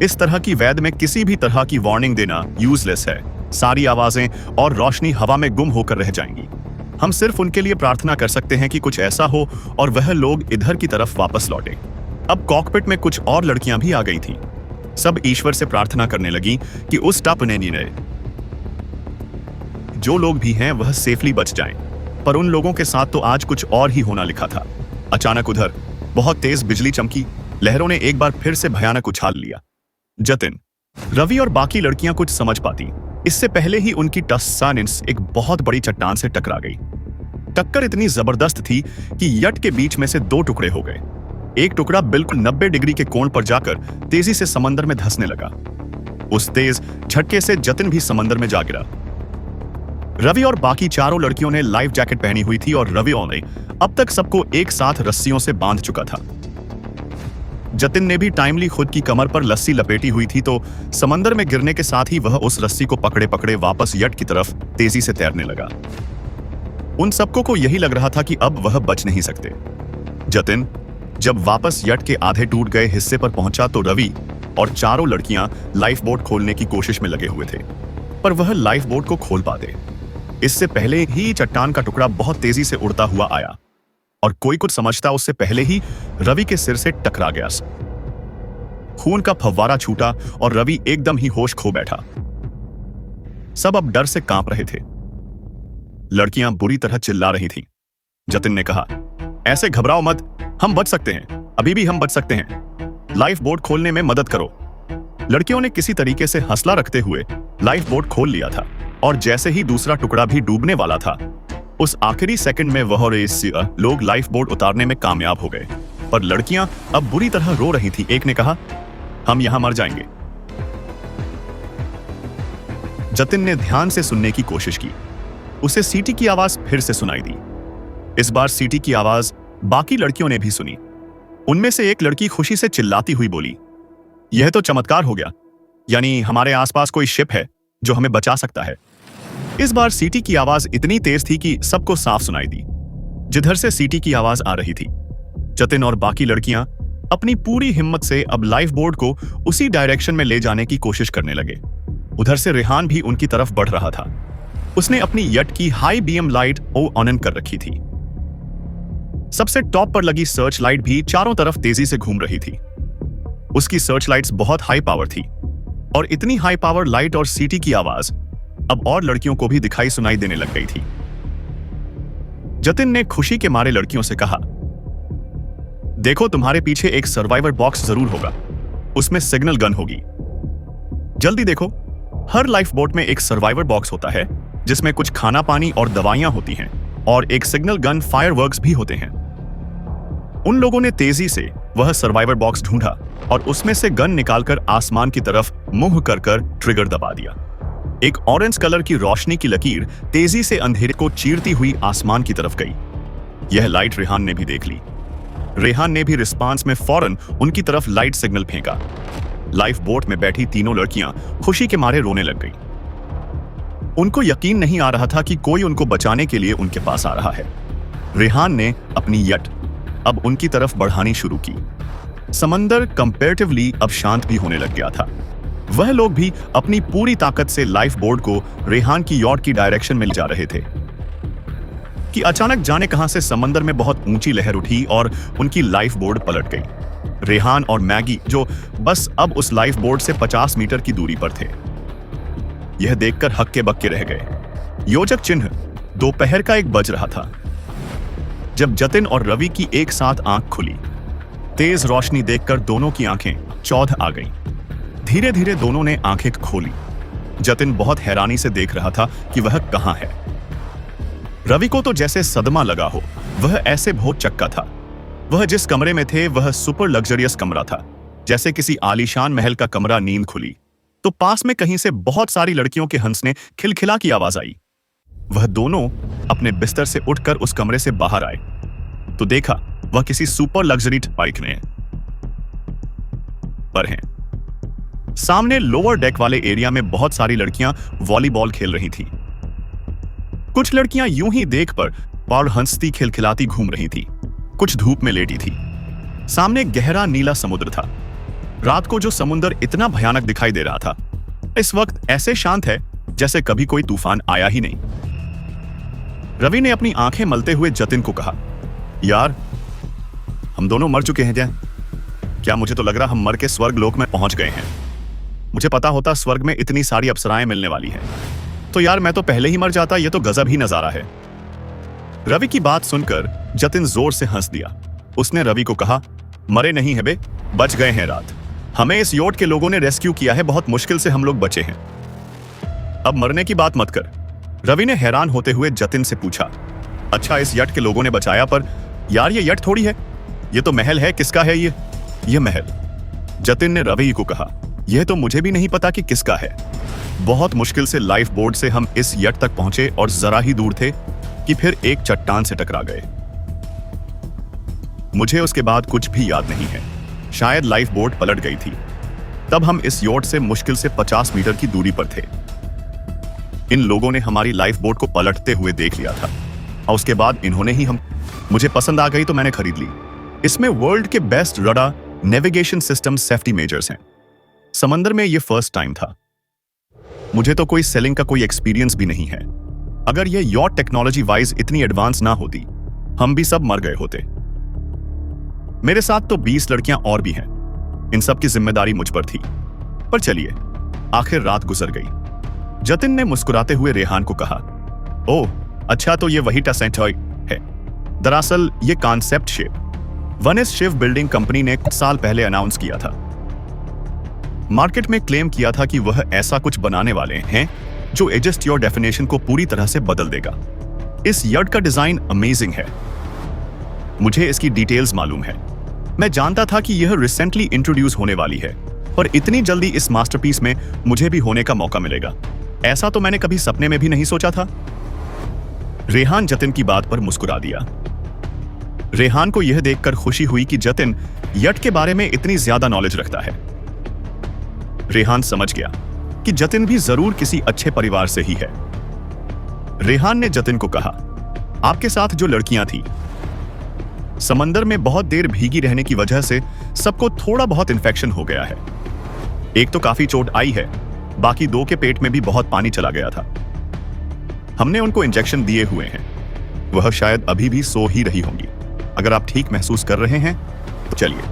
इस तरह की वैद में किसी भी तरह की वार्निंग देना यूजलेस है। सारी आवाजें और रोशनी हवा में गुम होकर रह जाएंगी। हम सिर्फ उनके लिए प्रार्थना कर सकते हैं कि कुछ ऐसा हो और वह लोग इधर की तरफ वापस लौटे। अब कॉकपिट में कुछ और लड़कियां भी आ गई थीं। सब ईश्वर से प्रार्थना करने लगी कि उस टप ने नहीं रहे। जो लोग भी हैं वह सेफली बच जाएं। पर उन लोगों के साथ तो आज कुछ और ही होना लिखा था। अचानक उधर बहुत तेज बिजली चमकी। लहरों ने एक बार फिर से भयानक उछाल लिया। जतिन, रवि और बाकी लड़कियां कुछ समझ पाती। इससे पहले ही उनकी टस्सानिन्स एक बहुत बड़ी चट्टान से टकरा गई। टक्कर इतनी जबरदस्त थी कि यट के बीच में से दो टुकड़े हो गए। एक टुकड़ा बिल्कुल 90 डिग्री के कोण पर जाकर तेजी से समंदर में धंसने लगा। उस तेज झटके से जतिन भी समंदर में जा गिरा। रवि और बाकी चारों लड़कियों ने लाइफ जैकेट पहनी हुई थी और रवि ने अब तक सबको एक साथ रस्सियों से बांध चुका था। जतिन ने भी टाइमली खुद की कमर पर लस्सी लपेटी हुई थी, तो समंदर में गिरने के साथ ही वह उस रस्सी को पकड़े पकड़े वापस यट की तरफ तेजी से तैरने लगा। उन सबको को यही लग रहा था कि अब वह बच नहीं सकते। जतिन जब वापस यट के आधे टूट गए हिस्से पर पहुंचा तो रवि और चारों लड़कियां लाइफ बोट खोलने की कोशिश में लगे हुए थे, पर वह लाइफ बोट को खोल पाते इससे पहले ही चट्टान का टुकड़ा बहुत तेजी से उड़ता हुआ आया और कोई कुछ समझता उससे पहले ही रवि के सिर से टकरा गया। खून का फव्वारा छूटा और रवि एकदम ही होश खो बैठा। सब अब डर से कांप रहे थे। लड़कियां बुरी तरह चिल्ला रही थीं। जतिन ने कहा, ऐसे घबराओ मत, हम बच सकते हैं, अभी भी हम बच सकते हैं। लाइफ बोट खोलने में मदद करो। लड़कियों ने किसी तरीके से हौसला रखते हुए लाइफ बोट खोल लिया था और जैसे ही दूसरा टुकड़ा भी डूबने वाला था, उस आखिरी सेकंड में वह लोग लाइफ बोट उतारने में कामयाब हो गए। पर लड़कियां अब बुरी तरह रो रही थी। एक ने कहा, हम यहां मर जाएंगे। जतिन ने ध्यान से सुनने की कोशिश की। उसे सीटी की आवाज फिर से सुनाई दी। इस बार सीटी की आवाज बाकी लड़कियों ने भी सुनी। उनमें से एक लड़की खुशी से चिल्लाती हुई बोली, यह तो चमत्कार हो गया, यानी हमारे आसपास कोई शिप है जो हमें बचा सकता है। इस बार सीटी की आवाज इतनी तेज थी कि सबको साफ सुनाई दी जिधर से सीटी की आवाज आ रही थी। जतिन और बाकी लड़कियां अपनी पूरी हिम्मत से अब लाइफ बोट को उसी डायरेक्शन में ले जाने की कोशिश करने लगे। उधर से रेहान भी उनकी तरफ बढ़ रहा था। उसने अपनी यट की हाई बीएम लाइट ऑन कर रखी थी। सबसे टॉप पर लगी सर्च लाइट भी चारों तरफ तेजी से घूम रही थी। उसकी सर्च लाइट्स बहुत हाई पावर थी और इतनी हाई पावर लाइट और सीटी की आवाज अब और लड़कियों को भी दिखाई सुनाई देने लग गई थी। जतिन ने खुशी के मारे लड़कियों से कहा, देखो तुम्हारे पीछे एक सर्वाइवर बॉक्स जरूर होगा, उसमें सिग्नल गन होगी। जल्दी देखो, हर लाइफ बोट में एक सर्वाइवर बॉक्स होता है जिसमें कुछ खाना पानी और दवाइयां होती हैं और एक सिग्नल गन फायरवर्क्स भी होते हैं। उन लोगों ने तेजी से वह सर्वाइवर बॉक्स ढूंढा और उसमें से गन निकालकर आसमान की तरफ मुंह कर ट्रिगर दबा दिया। एक ऑरेंज कलर की रोशनी की लकीर तेजी से अंधेरे को चीरती हुई आसमान की तरफ गई। यह लाइट रेहान ने भी देख ली। रेहान ने भी रिस्पांस में फौरन उनकी तरफ लाइट सिग्नल फेंका। लाइफ बोट में बैठी तीनों लड़कियां खुशी के मारे रोने लग गईं। उनको यकीन नहीं आ रहा था कि कोई उनको बचाने के लिए उनके पास आ रहा है। रेहान ने अपनी यट अब उनकी तरफ बढ़ानी शुरू की। समंदर कंपैरेटिवली अब शांत भी होने लग गया था। वह लोग भी अपनी पूरी ताकत से लाइफ बोर्ड को रेहान की यॉट की डायरेक्शन में ले जा रहे थे कि अचानक जाने कहां से समंदर में बहुत ऊंची लहर उठी और उनकी लाइफ बोर्ड पलट गई। रेहान और मैगी, जो बस अब उस लाइफ बोर्ड से 50 मीटर की दूरी पर थे, यह देखकर हक्के बक्के रह गए। योजक चिन्ह दोपहर का 1 बज रहा था जब जतिन और रवि की एक साथ आंख खुली। तेज रोशनी देखकर दोनों की आंखें चौध आ गईं। धीरे धीरे दोनों ने आंखें खोली। जतिन बहुत हैरानी से देख रहा था कि वह कहां है। रवि को तो जैसे सदमा लगा हो। वह ऐसे बहुत चक्का था। वह जिस कमरे में थे वह सुपर लग्जरियस कमरा था। जैसे किसी आलीशान महल का कमरा। नींद खुली तो पास में कहीं से बहुत सारी लड़कियों के हंसने खिलखिला की आवाज आई। वह दोनों अपने बिस्तर से उठकर उस कमरे से बाहर आए तो देखा वह किसी सुपर लग्जरी बाइक में पर हैं। सामने लोअर डेक वाले एरिया में बहुत सारी लड़कियां वॉलीबॉल खेल रही थीं। कुछ लड़कियां यूं ही देख पर और हंसती खिलखिलाती घूम रही थीं। कुछ धूप में लेटी थी। सामने गहरा नीला समुद्र था। रात को जो समुद्र इतना भयानक दिखाई दे रहा था, इस वक्त ऐसे शांत है जैसे कभी कोई तूफान आया ही नहीं। रवि ने अपनी आंखें मलते हुए जतिन को कहा, यार हम दोनों मर चुके हैं। क्या मुझे तो लग रहा हम मर के स्वर्ग लोक में पहुंच गए हैं। मुझे पता होता स्वर्ग में इतनी सारी अप्सराएं मिलने वाली हैं तो यार मैं तो पहले ही मर जाता। ये तो गजब ही नजारा है। रवि की बात सुनकर जतिन जोर से हंस दिया। उसने रवि को कहा, मरे नहीं है बे, बच गए हैं रात। हमें इस योट के लोगों ने रेस्क्यू किया है। बहुत मुश्किल से हम लोग बचे हैं। अब मरने की बात मत कर। रवि ने हैरान होते हुए जतिन से पूछा, अच्छा इस यट के लोगों ने बचाया, पर यार ये यट थोड़ी है, ये तो महल है। किसका है ये महल? जतिन ने रवि को कहा, यह तो मुझे भी नहीं पता कि किसका है। बहुत मुश्किल से लाइफ बोर्ड से हम इस यट तक पहुंचे और जरा ही दूर थे कि फिर एक चट्टान से टकरा गए। मुझे उसके बाद कुछ भी याद नहीं है। शायद लाइफ बोर्ड पलट गई थी। तब हम इस योट से मुश्किल से 50 मीटर की दूरी पर थे। इन लोगों ने हमारी लाइफ बोट को पलटते हुए देख लिया था और उसके बाद इन्होंने ही मुझे पसंद आ गई तो मैंने खरीद ली। इसमें वर्ल्ड के best radar navigation system safety measures हैं। समंदर में ये फर्स्ट टाइम था। मुझे तो कोई सेलिंग का कोई एक्सपीरियंस भी नहीं है। अगर ये यॉट टेक्नोलॉजी वाइज इतनी एडवांस ना होती, हम भी सब मर गए होते। मेरे साथ तो 20 लड़कियां और भी हैं। इन सब की जिम्मेदारी मुझ पर थी। पर चलिए, आखिर रात गुजर गई। जतिन ने मुस्कुराते हुए रेहान को कहा, ओह अच्छा, तो ये वही टसेंटॉय है। दरअसल ये कॉन्सेप्ट शिप वनिस शिप बिल्डिंग कंपनी ने कुछ साल पहले अनाउंस किया था। मार्केट में क्लेम किया था कि वह ऐसा कुछ बनाने वाले हैं जो एडजस्ट योर डेफिनेशन को पूरी तरह से बदल देगा। इस यट का डिजाइन अमेजिंग है। मुझे इसकी डिटेल्स मालूम है। मैं जानता था कि यह रिसेंटली इंट्रोड्यूस होने वाली है, पर इतनी जल्दी इस मास्टरपीस में मुझे भी होने का मौका मिलेगा, ऐसा तो मैंने कभी सपने में भी नहीं सोचा था। रेहान जतिन की बात पर मुस्कुरा दिया। रेहान को यह देखकर खुशी हुई कि जतिन यट के बारे में इतनी ज्यादा नॉलेज रखता है। रेहान समझ गया कि जतिन भी जरूर किसी अच्छे परिवार से ही है। रेहान ने जतिन को कहा, आपके साथ जो लड़कियां थी, समंदर में बहुत देर भीगी रहने की वजह से सबको थोड़ा बहुत इन्फेक्शन हो गया है। एक तो काफी चोट आई है, बाकी 2 के पेट में भी बहुत पानी चला गया था। हमने उनको इंजेक्शन दिए हुए हैं। वह शायद अभी भी सो ही रही होंगी। अगर आप ठीक महसूस कर रहे हैं तो चलिए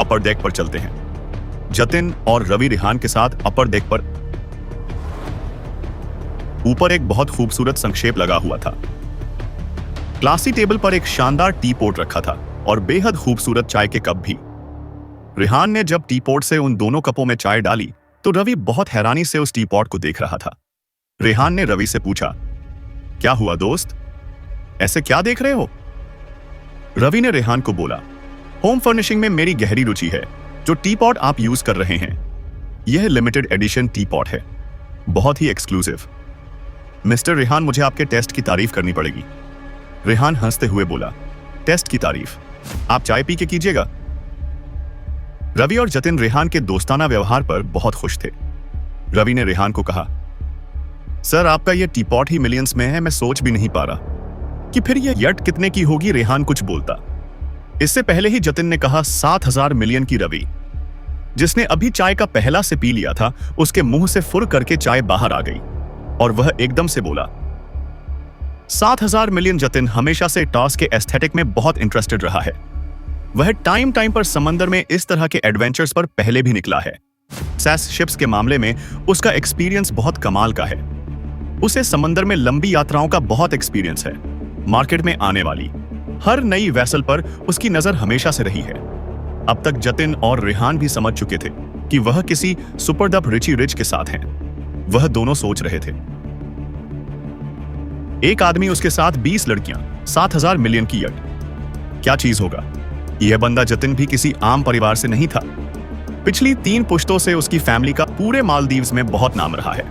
अपर डेक पर चलते हैं। जतिन और रवि रेहान के साथ अपर डेक पर ऊपर एक बहुत खूबसूरत संक्षेप लगा हुआ था। क्लासी टेबल पर एक शानदार टी पोट रखा था और बेहद खूबसूरत चाय के कप भी। रेहान ने जब टी पोट से उन दोनों कपों में चाय डाली तो रवि बहुत हैरानी से उस टी पॉट को देख रहा था। रेहान ने रवि से पूछा, क्या हुआ दोस्त, ऐसे क्या देख रहे हो? रवि ने रेहान को बोला, होम फर्निशिंग में मेरी गहरी रुचि है। जो टी पॉट आप यूज कर रहे हैं, यह लिमिटेड एडिशन टी पॉट है, बहुत ही एक्सक्लूसिव। मिस्टर रेहान, मुझे आपके टेस्ट की तारीफ करनी पड़ेगी। रेहान हंसते हुए बोला, टेस्ट की तारीफ? आप चाय पी के कीजिएगा। रवि और जतिन रेहान के दोस्ताना व्यवहार पर बहुत खुश थे। रवि ने रेहान को कहा, सर आपका यह टी पॉट ही मिलियंस में है। मैं सोच भी नहीं पा रहा कि फिर यह यट कितने की होगी। रेहान कुछ बोलता, इससे पहले ही जतिन ने कहा 7,000 मिलियन की रवि। जिसने अभी चाय का पहला से पी लिया था, उसके मुंह से फुर करके चाय बाहर आ गई और वह एकदम से बोला। 7,000 मिलियन जतिन हमेशा से टॉस के एस्थेटिक में बहुत इंटरेस्टेड रहा है। वह टाइम टाइम पर समंदर में इस तरह के एडवेंचर्स पर पहले भी निकला है। सैस शिप्स के मामले में उसका एक्सपीरियंस बहुत कमाल का है। उसे समंदर में लंबी यात्राओं का बहुत एक्सपीरियंस है। मार्केट में आने वाली हर नई वेसल पर उसकी नजर हमेशा से रही है। अब तक जतिन और रेहान भी समझ चुके थे कि वह किसी सुपर डब रिची रिच के साथ हैं। वह दोनों सोच रहे थे, एक आदमी उसके साथ 20 लड़कियां, 7,000 मिलियन की यट, क्या चीज होगा। यह बंदा जतिन भी किसी आम परिवार से नहीं था। पिछली 3 पुश्तों से उसकी फैमिली का पूरे मालदीव्स में बहुत नाम रहा है।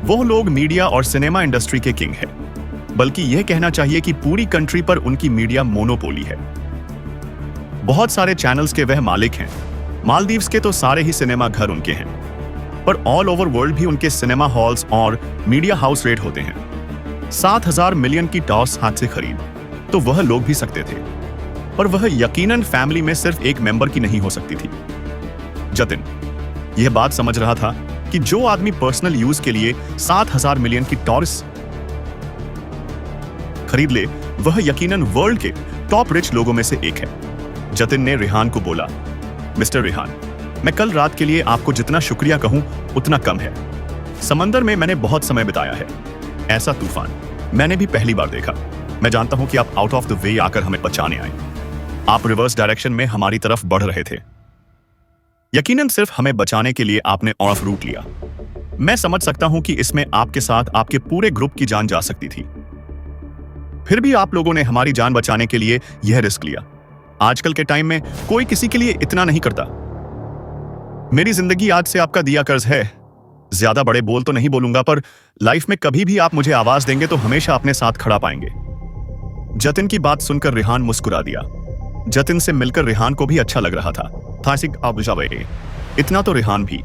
वो लोग मीडिया और सिनेमा इंडस्ट्री के किंग हैं। बल्कि यह कहना चाहिए कि पूरी कंट्री पर उनकी मीडिया मोनोपोली है। बहुत सारे चैनल्स के वह मालिक हैं। मालदीव्स के तो सारे ही सिनेमा घर उनके हैं, पर ऑल ओवर वर्ल्ड भी उनके सिनेमा हॉल्स और मीडिया हाउस रेट होते हैं। 7,000 मिलियन की टॉस हाथ से खरीद तो वह लोग भी सकते थे, पर वह यकीनन फैमिली में सिर्फ एक मेंबर की नहीं हो सकती थी। जतिन यह बात समझ रहा था कि जो आदमी पर्सनल यूज के लिए 7,000 मिलियन की टॉर्स खरीद ले, वह यकीनन वर्ल्ड के टॉप रिच लोगों में से एक है। जतिन ने रेहान को बोला, मिस्टर रेहान, मैं कल रात के लिए आपको जितना शुक्रिया कहूं उतना कम है। समंदर में मैंने बहुत समय बिताया है। ऐसा तूफान मैंने भी पहली बार देखा। मैं जानता हूं कि आप आउट ऑफ द वे आकर हमें बचाने आए। आप रिवर्स डायरेक्शन में हमारी तरफ बढ़ रहे थे। यकीनन सिर्फ हमें बचाने के लिए आपने ऑफ रूट लिया। मैं समझ सकता हूं कि इसमें आपके साथ आपके पूरे ग्रुप की जान जा सकती थी। फिर भी आप लोगों ने हमारी जान बचाने के लिए यह रिस्क लिया। आजकल के टाइम में कोई किसी के लिए इतना नहीं करता। मेरी जिंदगी आज से आपका दिया कर्ज है। ज्यादा बड़े बोल तो नहीं बोलूंगा, पर लाइफ में कभी भी आप मुझे आवाज देंगे तो हमेशा अपने साथ खड़ा पाएंगे। जतिन की बात सुनकर रेहान मुस्कुरा दिया। जतिन से मिलकर रेहान को भी अच्छा लग रहा था। इतना तो रेहान भी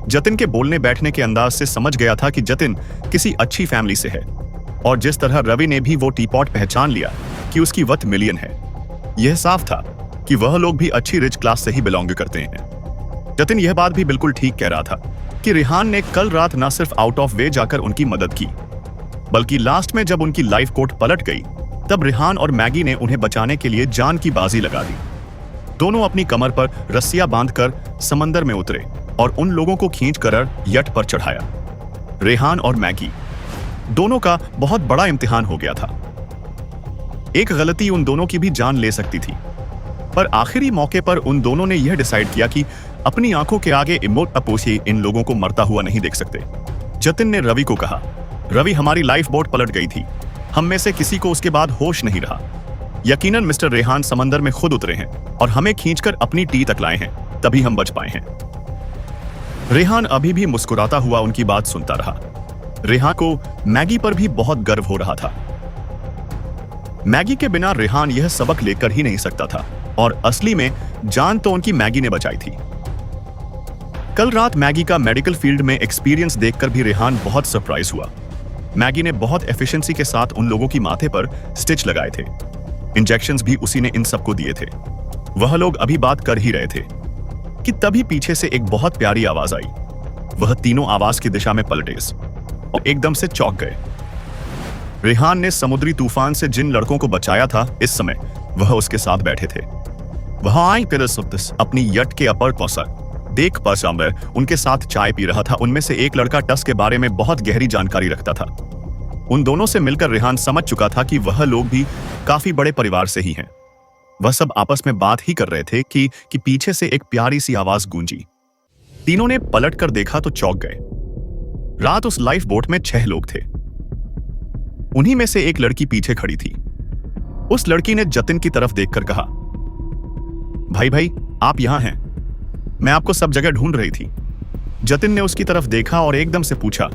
जतिन के बोलने बैठने के अंदाज से समझ गया था कि जतिन किसी अच्छी फैमिली से है, और जिस तरह रवि ने भी वो टीपॉट पहचान लिया कि उसकी वर्थ मिलियन है, यह साफ था कि वह लोग भी अच्छी रिच क्लास से ही बिलोंग करते हैं। जतिन यह बात भी बिल्कुल ठीक कह रहा था कि रेहान ने कल रात न सिर्फ आउट ऑफ वे जाकर उनकी मदद की, बल्कि लास्ट में जब उनकी लाइफ कोट पलट गई, तब रेहान और मैगी ने उन्हें बचाने के लिए जान की बाजी लगा दी। दोनों अपनी कमर पर रस्सियां बांधकर समंदर में उतरे और उन लोगों को खींचकर यट पर चढ़ाया। रेहान और मैगी दोनों का बहुत बड़ा इम्तिहान हो गया था। एक गलती उन दोनों की भी जान ले सकती थी, पर आखिरी मौके पर उन दोनों ने यह डिसाइड किया कि अपनी आंखों के आगे इमोट अपोसी इन लोगों को मरता हुआ नहीं देख सकते। जतिन ने रवि को कहा, रवि, हमारी लाइफ बोट पलट गई थी। हम में से किसी को उसके बाद होश नहीं रहा। यकीनन मिस्टर रेहान समंदर में खुद उतरे हैं और हमें खींचकर अपनी टी तक लाए हैं, तभी हम बच पाए हैं। रेहान अभी भी मुस्कुराता हुआ उनकी बात सुनता रहा। रेहान को मैगी पर भी बहुत गर्व हो रहा था। मैगी के बिना रेहान यह सबक लेकर ही नहीं सकता था, और असली में जान तो उनकी मैगी ने बचाई थी। कल रात मैगी का मेडिकल फील्ड में एक्सपीरियंस देखकर भी रेहान बहुत सरप्राइज हुआ। मैगी ने बहुत एफिशिएंसी के साथ उन लोगों की माथे पर स्टिच लगाए थे। इंजेक्शंस भी उसी ने इन सबको दिए थे। वह लोग अभी बात कर ही रहे थे कि तभी पीछे से एक बहुत प्यारी आवाज आई। वह तीनों आवाज की दिशा में पलटे और एकदम से चौंक गए। रेहान ने समुद्री तूफान से जिन लड़कों को बचाया था, इस समय वह उसके साथ बैठे थे। वह आई अपनी यट के अपर पहुंचा देख पर उनके साथ चाय पी रहा था। उनमें से एक लड़का टस के बारे में बहुत गहरी जानकारी रखता था। उन दोनों से मिलकर रेहान समझ चुका था कि वह लोग भी काफी बड़े परिवार से ही हैं। वह सब आपस में बात ही कर रहे थे कि पीछे से एक प्यारी सी आवाज गूंजी। तीनों ने पलट कर देखा तो चौंक गए। रात उस लाइफ बोट में 6 लोग थे। उन्हीं में से एक लड़की पीछे खड़ी थी। उस लड़की ने जतिन की तरफ देखकर कहा, भाई आप यहां हैं, मैं आपको सब जगह ढूंढ रही थी। जतिन ने उसकी तरफ देखा और एकदम से पूछा,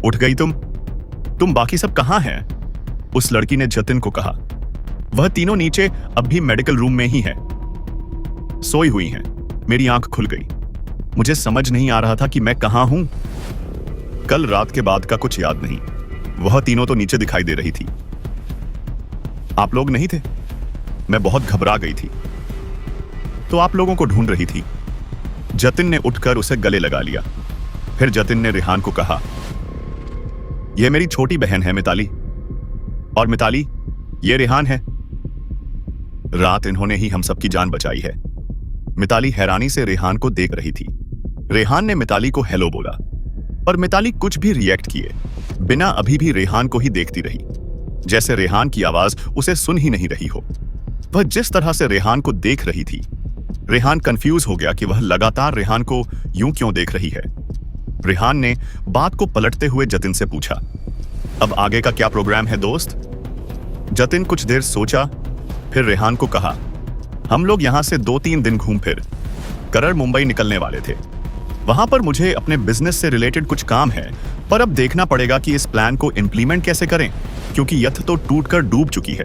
उठ गई तुम बाकी सब कहां हैं? उस लड़की ने जतिन को कहा, वह तीनों नीचे अब भी मेडिकल रूम में ही हैं, सोई हुई हैं। मेरी आंख खुल गई। मुझे समझ नहीं आ रहा था कि मैं कहां हूं। कल रात के बाद का कुछ याद नहीं। वह तीनों तो नीचे दिखाई दे रही थी। आप लोग नहीं थे? मैं बहुत घबरा गई थी। तो आप लोगों को ढूंढ रही थी। जतिन ने उठकर उसे गले लगा लिया। फिर जतिन ने रेहान को कहा, यह मेरी छोटी बहन है मिताली, और मिताली ये रेहान है। रात इन्होंने ही हम सबकी जान बचाई है। मिताली हैरानी से रेहान को देख रही थी। रेहान ने मिताली को हेलो बोला, पर मिताली कुछ भी रिएक्ट किए बिना अभी भी रेहान को ही देखती रही, जैसे रेहान की आवाज उसे सुन ही नहीं रही हो। वह जिस तरह से रेहान को देख रही थी, रेहान कंफ्यूज हो गया कि वह लगातार रेहान को यूं क्यों देख रही है। रेहान ने बात को पलटते हुए जतिन से पूछा, अब आगे का क्या प्रोग्राम है दोस्त? जतिन कुछ देर सोचा, फिर रेहान को कहा, हम लोग यहां से 2-3 दिन घूम फिर करर मुंबई निकलने वाले थे। वहां पर मुझे अपने बिजनेस से रिलेटेड कुछ काम है, पर अब देखना पड़ेगा कि इस प्लान को इंप्लीमेंट कैसे करें, क्योंकि यथ तो टूटकर डूब चुकी है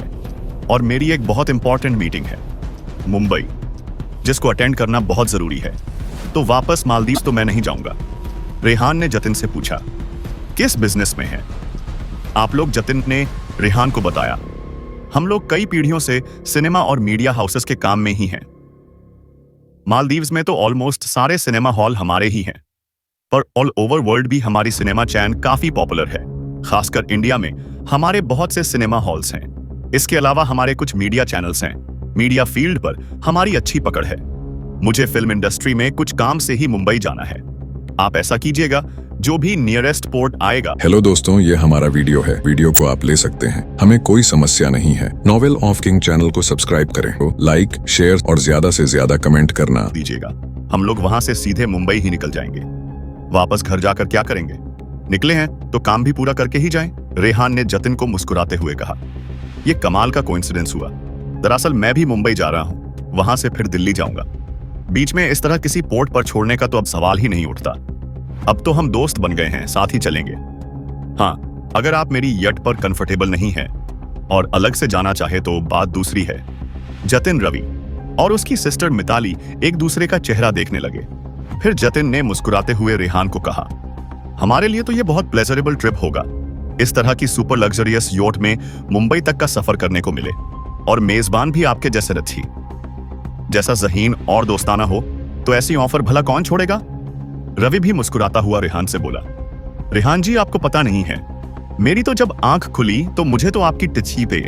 और मेरी एक बहुत इंपॉर्टेंट मीटिंग है मुंबई, जिसको अटेंड करना बहुत जरूरी है। तो वापस मालदीव तो मैं नहीं जाऊंगा। रेहान ने जतिन से पूछा, किस बिजनेस में है आप लोग? जतिन ने रेहान को बताया, हम लोग कई पीढ़ियों से सिनेमा और मीडिया हाउसेस के काम में ही हैं। मालदीव्स में तो ऑलमोस्ट सारे सिनेमा हॉल हमारे ही हैं, पर ऑल ओवर वर्ल्ड भी हमारी सिनेमा चैन काफी पॉपुलर है। खासकर इंडिया में हमारे बहुत से सिनेमा हॉल्स हैं। इसके अलावा हमारे कुछ मीडिया चैनल्स हैं। मीडिया फील्ड पर हमारी अच्छी पकड़ है। मुझे फिल्म इंडस्ट्री में कुछ काम से ही मुंबई जाना है। आप ऐसा कीजिएगा, जो भी नियरेस्ट पोर्ट आएगा। हेलो दोस्तों, ये हमारा वीडियो है। वीडियो को आप ले सकते हैं, हमें कोई समस्या नहीं है। नॉवेल ऑफ किंग चैनल को सब्सक्राइब करें, लाइक, शेयर और ज्यादा से ज्यादा कमेंट करना दीजिएगा। हम लोग वहां से सीधे मुंबई ही निकल जाएंगे। वापस घर जाकर क्या करेंगे? निकले हैं तो काम भी पूरा करके ही जाएं। रेहान ने जतिन को मुस्कुराते हुए कहा, यह कमाल का कोइंसिडेंस हुआ। दरअसल मैं भी मुंबई जा रहा हूँ, वहां से फिर दिल्ली जाऊंगा। बीच में इस तरह किसी पोर्ट पर छोड़ने का तो अब सवाल ही नहीं उठता। अब तो हम दोस्त बन गए हैं, साथ ही चलेंगे। हाँ, अगर आप मेरी यट पर कंफर्टेबल नहीं हैं और अलग से जाना चाहे तो बात दूसरी है। जतिन, रवि और उसकी सिस्टर मिताली एक दूसरे का चेहरा देखने लगे। फिर जतिन ने मुस्कुराते हुए रेहान को कहा, हमारे लिए तो यह बहुत प्लेजरेबल ट्रिप होगा। इस तरह की सुपर लग्जरियस योट में मुंबई तक का सफर करने को मिले, और मेजबान भी आपके जैसे रथी, जैसा ज़हीन और दोस्ताना हो। तो ऐसी ऑफर भला कौन छोड़ेगा? रवि भी मुस्कुराता हुआ रेहान से बोला, रेहान जी आपको पता नहीं है, मेरी तो जब आंख खुली तो मुझे तो आपकी टिच्ची पे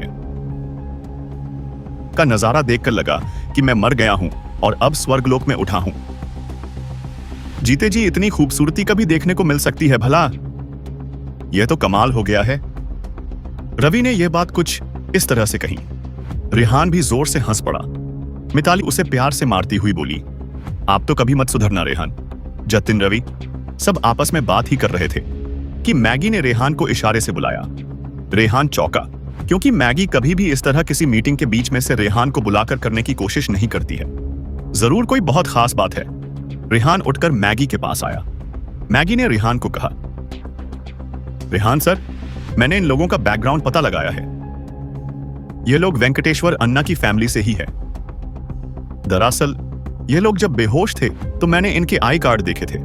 का नजारा देखकर लगा कि मैं मर गया हूं और अब स्वर्गलोक में उठा हूं। जीते जी इतनी खूबसूरती कभी देखने को मिल सकती है भला? यह तो कमाल हो गया है। रवि ने यह बात कुछ इस तरह से कही। रेहान भी जोर से हंस पड़ा। मिताली उसे प्यार से मारती हुई बोली, आप तो कभी मत सुधरना रेहान। जतिन, रवि सब आपस में बात ही कर रहे थे कि मैगी ने रेहान को इशारे से बुलाया। रेहान चौंका, क्योंकि मैगी कभी भी इस तरह किसी मीटिंग के बीच में से रेहान को बुलाकर करने की कोशिश नहीं करती है। जरूर कोई बहुत खास बात है। रेहान उठकर मैगी के पास आया। मैगी ने रेहान को कहा, रेहान सर, मैंने इन लोगों का बैकग्राउंड पता लगाया है। ये लोग वेंकटेश्वर अन्ना की फैमिली से ही है। दरअसल ये लोग जब बेहोश थे तो मैंने इनके आई कार्ड देखे थे।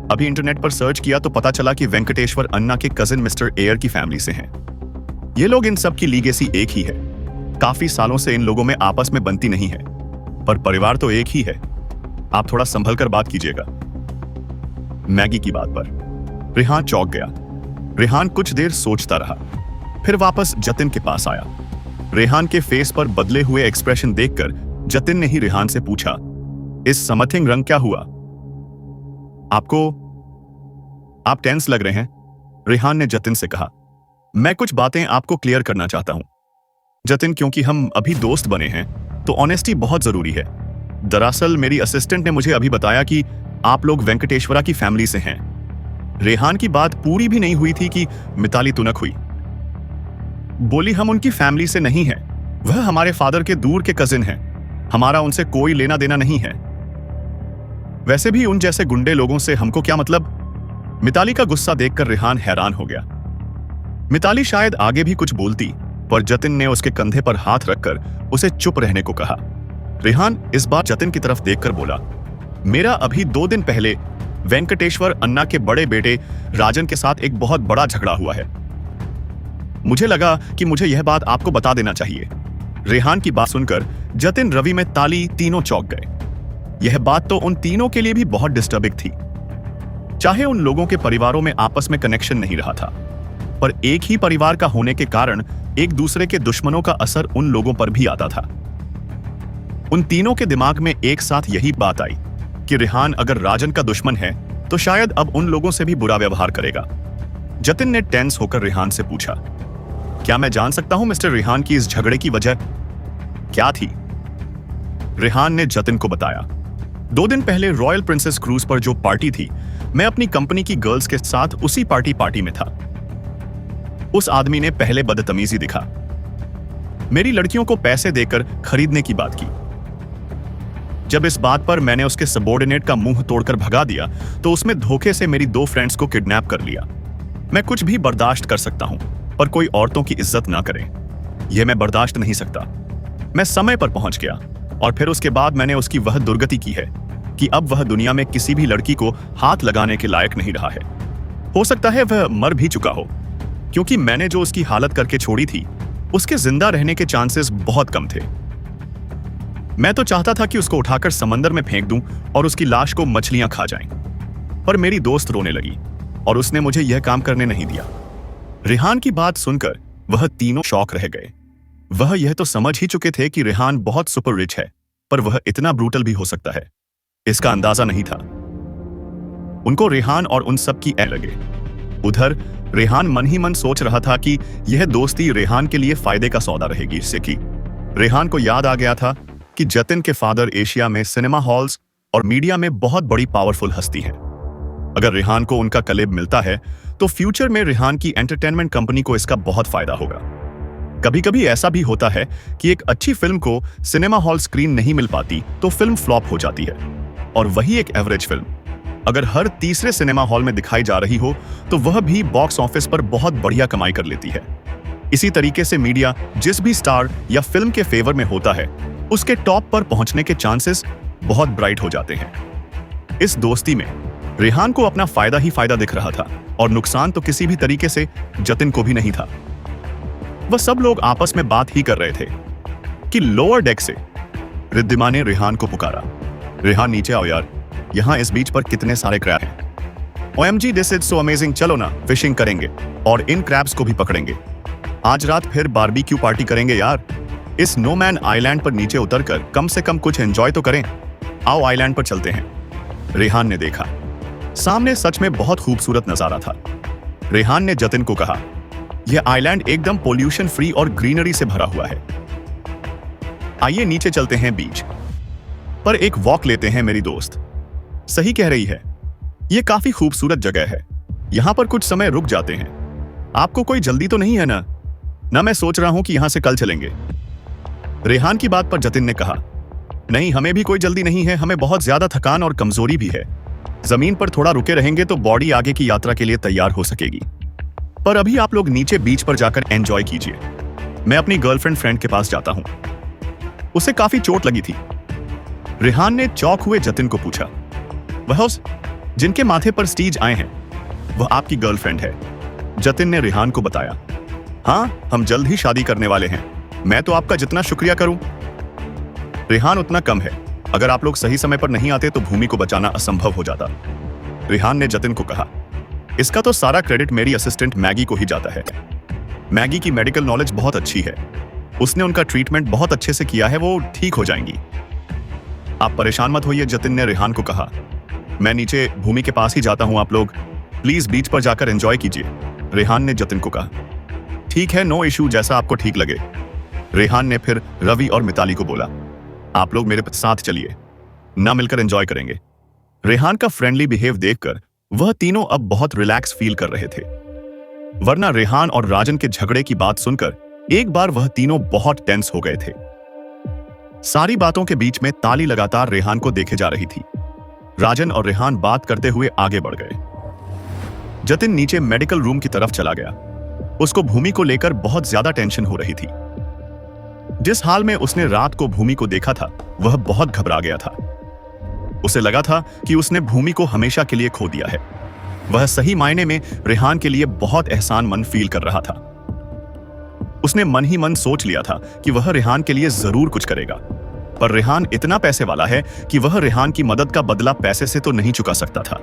अभी इंटरनेट पर सर्च किया तो पता चला कि वेंकटेश्वर अन्ना के कजिन मिस्टर एयर की फैमिली से हैं। ये लोग इन सब की लीगेसी एक ही है। काफी सालों से इन लोगों में आपस में बनती नहीं है, पर परिवार तो एक ही है। आप थोड़ा संभल कर बात कीजिएगा। मैगी की बात पर रेहान चौंक गया। रेहान कुछ देर सोचता रहा, फिर वापस जतिन के पास आया। रेहान के फेस पर बदले हुए एक्सप्रेशन देखकर जतिन ने ही रेहान से पूछा, इस समथिंग रंग क्या हुआ? आप टेंस लग रहे हैं। रेहान ने जतिन से कहा, मैं कुछ बातें आपको क्लियर करना चाहता हूं जतिन, क्योंकि हम अभी दोस्त बने हैं तो ऑनेस्टी बहुत जरूरी है। दरअसल मेरी असिस्टेंट ने मुझे अभी बताया कि आप लोग वेंकटेश्वरा की फैमिली से हैं। रेहान की बात पूरी भी नहीं हुई थी कि मिताली तुनक हुई। बोली, हम उनकी फैमिली से नहीं हैं, वह हमारे फादर के दूर के कजिन हैं। हमारा उनसे कोई लेना देना नहीं है। वैसे भी उन जैसे गुंडे लोगों से हमको क्या मतलब? मिताली का गुस्सा देखकर रेहान हैरान हो गया। मिताली शायद आगे भी कुछ बोलती, पर जतिन ने उसके कंधे पर हाथ रखकर उसे चुप रहने को कहा। रेहान इस बार जतिन की तरफ देखकर बोला, मेरा अभी 2 दिन पहले वेंकटेश्वर अन्ना के बड़े बेटे राजन के साथ एक बहुत बड़ा झगड़ा हुआ है। मुझे लगा कि मुझे यह बात आपको बता देना चाहिए। रेहान की बात सुनकर जतिन, रवि में ताली तीनों चौंक गए। यह बात तो उन तीनों के लिए भी बहुत डिस्टर्बिंग थी। चाहे उन लोगों के परिवारों में आपस में कनेक्शन नहीं रहा था, पर एक ही परिवार का होने के कारण एक दूसरे के दुश्मनों का असर उन लोगों पर भी आता था। उन तीनों के दिमाग में एक साथ यही बात आई कि रेहान अगर राजन का दुश्मन है तो शायद अब उन लोगों से भी बुरा व्यवहार करेगा। जतिन ने टेंस होकर रेहान से पूछा, क्या मैं जान सकता हूं मिस्टर रेहान की इस झगड़े की वजह क्या थी? रेहान ने जतिन को बताया, 2 दिन पहले रॉयल प्रिंसेस क्रूज पर जो पार्टी थी, मैं अपनी कंपनी की गर्ल्स के साथ उसी पार्टी में था। उस आदमी ने पहले बदतमीजी दिखा, मेरी लड़कियों को पैसे देकर खरीदने की बात की। जब इस बात पर मैंने उसके सबॉर्डिनेट का मुंह तोड़कर भगा दिया तो उसमें धोखे से मेरी 2 फ्रेंड्स को किडनैप कर लिया। मैं कुछ भी बर्दाश्त कर सकता हूं, पर कोई औरतों की इज्जत ना करे, यह मैं बर्दाश्त नहीं सकता। मैं समय पर पहुंच गया और फिर उसके बाद मैंने उसकी वह दुर्गति की है कि अब वह दुनिया में किसी भी लड़की को हाथ लगाने के लायक नहीं रहा है। हो सकता है वह मर भी चुका हो, क्योंकि मैंने जो उसकी हालत करके छोड़ी थी, उसके जिंदा रहने के चांसेस बहुत कम थे। मैं तो चाहता था कि उसको उठाकर समंदर में फेंक दूं और उसकी लाश को मछलियां खा जाएं, पर मेरी दोस्त रोने लगी और उसने मुझे यह काम करने नहीं दिया। रेहान की बात सुनकर वह तीनों शॉक रह गए। वह यह तो समझ ही चुके थे कि रेहान बहुत सुपर रिच है, पर वह इतना ब्रूटल भी हो सकता है, इसका अंदाजा नहीं था। उनको रेहान और उन सब की ऐ लगे। उधर रेहान मन ही मन सोच रहा था कि यह दोस्ती रेहान के लिए फायदे का सौदा रहेगी, इससे कि रेहान को याद आ गया था कि जतिन के फादर एशिया में सिनेमा हॉल्स और मीडिया में बहुत बड़ी पावरफुल हस्ती हैं। अगर रेहान को उनका कलेब मिलता है तो फ्यूचर में रेहान की एंटरटेनमेंट कंपनी को इसका बहुत फायदा होगा। कभी कभी ऐसा भी होता है कि एक अच्छी फिल्म को सिनेमा हॉल स्क्रीन नहीं मिल पाती तो फिल्म फ्लॉप हो जाती है, और वही एक एवरेज फिल्म अगर हर तीसरे सिनेमा हॉल में दिखाई जा रही हो तो वह भी बॉक्स ऑफिस पर बहुत बढ़िया कमाई कर लेती है। इसी तरीके से मीडिया जिस भी स्टार या फिल्म के फेवर में होता है, उसके टॉप पर पहुंचने के चांसेस बहुत ब्राइट हो जाते हैं। इस दोस्ती में रेहान को अपना फायदा ही फायदा दिख रहा था और नुकसान तो किसी भी तरीके से जतिन को भी नहीं था। वह सब लोग आपस में बात ही कर रहे थे कि लोअर डेक से रिद्धिमा ने रेहान को पुकारा, रेहान नीचे आओ यार, यहाँ इस बीच पर कितने सारे क्रैब हैं। OMG this is so amazing, चलो ना फिशिंग करेंगे और इन क्रैब्स को भी पकड़ेंगे। आज रात फिर बारबेक्यू पार्टी करेंगे यार। इस नो मैन आइलैंड पर नीचे उतरकर कम से कम कुछ एंजॉय तो करें। आओ आइलैंड पर चलते हैं। रेहान ने देखा, सामने सच में बहुत खूबसूरत नजारा था। रेहान ने जतिन को कहा, यह आइलैंड एकदम पोल्यूशन फ्री और ग्रीनरी से भरा हुआ है। आइए नीचे चलते हैं बीच पर एक वॉक लेते हैं। मेरी दोस्त सही कह रही है, यह काफी खूबसूरत जगह है, यहां पर कुछ समय रुक जाते हैं। आपको कोई जल्दी तो नहीं है ना? मैं सोच रहा हूं कि यहां से कल चलेंगे। रेहान की बात पर जतिन ने कहा, नहीं हमें भी कोई जल्दी नहीं है, हमें बहुत ज्यादा थकान और कमजोरी भी है। जमीन पर थोड़ा रुके रहेंगे तो बॉडी आगे की यात्रा के लिए तैयार हो सकेगी। पर अभी आप लोग नीचे बीच पर जाकर एंजॉय कीजिए। मैं अपनी गर्लफ्रेंड फ्रेंड के पास जाता हूं, उसे काफी चोट लगी थी। रेहान ने चौंक हुए जतिन को पूछा, वह उस जिनके माथे पर स्टीज आए हैं, वह आपकी गर्लफ्रेंड है? जतिन ने रेहान को बताया, हाँ हम जल्द ही शादी करने वाले हैं। मैं तो आपका जितना शुक्रिया करूं। रेहान उतना कम है, अगर आप लोग सही समय पर नहीं आते तो भूमि को बचाना असंभव हो जाता। रेहान ने जतिन को कहा, इसका तो सारा क्रेडिट मेरी असिस्टेंट मैगी को ही जाता है। मैगी की मेडिकल नॉलेज बहुत अच्छी है, उसने उनका ट्रीटमेंट बहुत अच्छे से किया है, वो ठीक हो जाएंगी। आप परेशान मत होइए, जतिन ने रेहान को कहा, मैं नीचे भूमि के पास ही जाता हूं, आप लोग प्लीज बीच पर जाकर एंजॉय कीजिए। रेहान ने जतिन को कहा, ठीक है नो इशू, जैसा आपको ठीक लगे। रेहान ने फिर रवि और मिताली को बोला, आप लोग मेरे साथ चलिए, ना मिलकर एंजॉय करेंगे। रेहान का फ्रेंडली बिहेव देखकर वह तीनों अब बहुत रिलैक्स फील कर रहे थे, वरना रेहान और राजन के झगड़े की बात सुनकर एक बार वह तीनों बहुत टेंस हो गए थे। सारी बातों के बीच में ताली लगातार रेहान को देखे जा रही थी। राजन और रेहान बात करते हुए आगे बढ़ गए। जतिन नीचे मेडिकल रूम की तरफ चला गया। उसको भूमि को लेकर बहुत ज्यादा टेंशन हो रही थी। जिस हाल में उसने रात को भूमि को देखा था, वह बहुत घबरा गया था। उसे लगा था कि उसने भूमि को हमेशा के लिए खो दिया है। वह सही मायने में रेहान के लिए बहुत एहसानमंद फील कर रहा था। उसने मन ही मन सोच लिया था कि वह रेहान के लिए जरूर कुछ करेगा, पर रेहान इतना पैसे वाला है कि वह रेहान की मदद का बदला पैसे से तो नहीं चुका सकता था।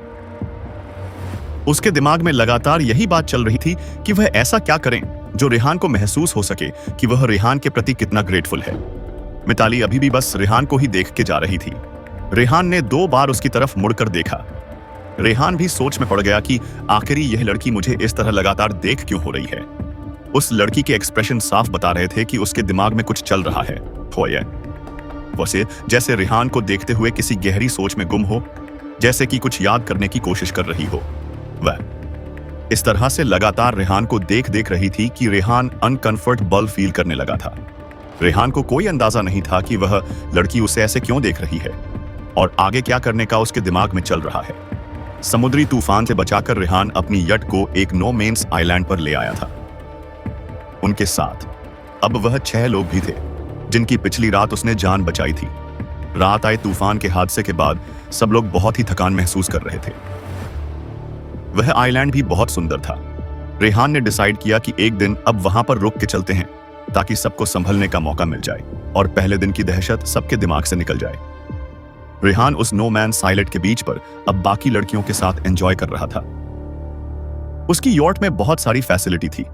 उसके दिमाग में लगातार यही बात चल रही थी कि वह ऐसा क्या करें जो रेहान को महसूस हो सके कि वह रेहान के प्रति कितना ग्रेटफुल है। मिताली अभी भी बस रेहान को ही देख के जा रही थी। रेहान ने 2 बार उसकी तरफ मुड़कर देखा। रेहान भी सोच में पड़ गया कि आखिरी यह लड़की मुझे इस तरह लगातार देख क्यों हो रही है। उस लड़की के एक्सप्रेशन साफ बता रहे थे कि उसके दिमाग में कुछ चल रहा है। वैसे जैसे रेहान को देखते हुए किसी गहरी सोच में गुम हो, जैसे कि कुछ याद करने की कोशिश कर रही हो। वह इस तरह से लगातार रेहान को देख रही थी कि रेहान अनकंफर्टेबल फील करने लगा था। रेहान को कोई अंदाजा नहीं था कि वह लड़की उसे ऐसे क्यों देख रही है और आगे क्या करने का उसके दिमाग में चल रहा है। समुद्री तूफान से बचाकर रेहान अपनी यट को एक नो मेंस आइलैंड पर ले आया था। उनके साथ अब वह 6 लोग भी थे जिनकी पिछली रात उसने जान बचाई थी। रात आए तूफान के हादसे के बाद सब लोग बहुत ही थकान महसूस कर रहे थे। वह आइलैंड भी बहुत सुंदर था। रेहान ने डिसाइड किया कि एक दिन अब वहां पर रुक के चलते हैं ताकि सबको संभलने का मौका मिल जाए और पहले दिन की दहशत सबके दिमाग से निकल जाए। रेहान उस नो मैन आइलैंड के बीच पर अब बाकी लड़कियों के साथ एंजॉय कर रहा था। उसकी यॉट में बहुत सारी फैसिलिटी थी।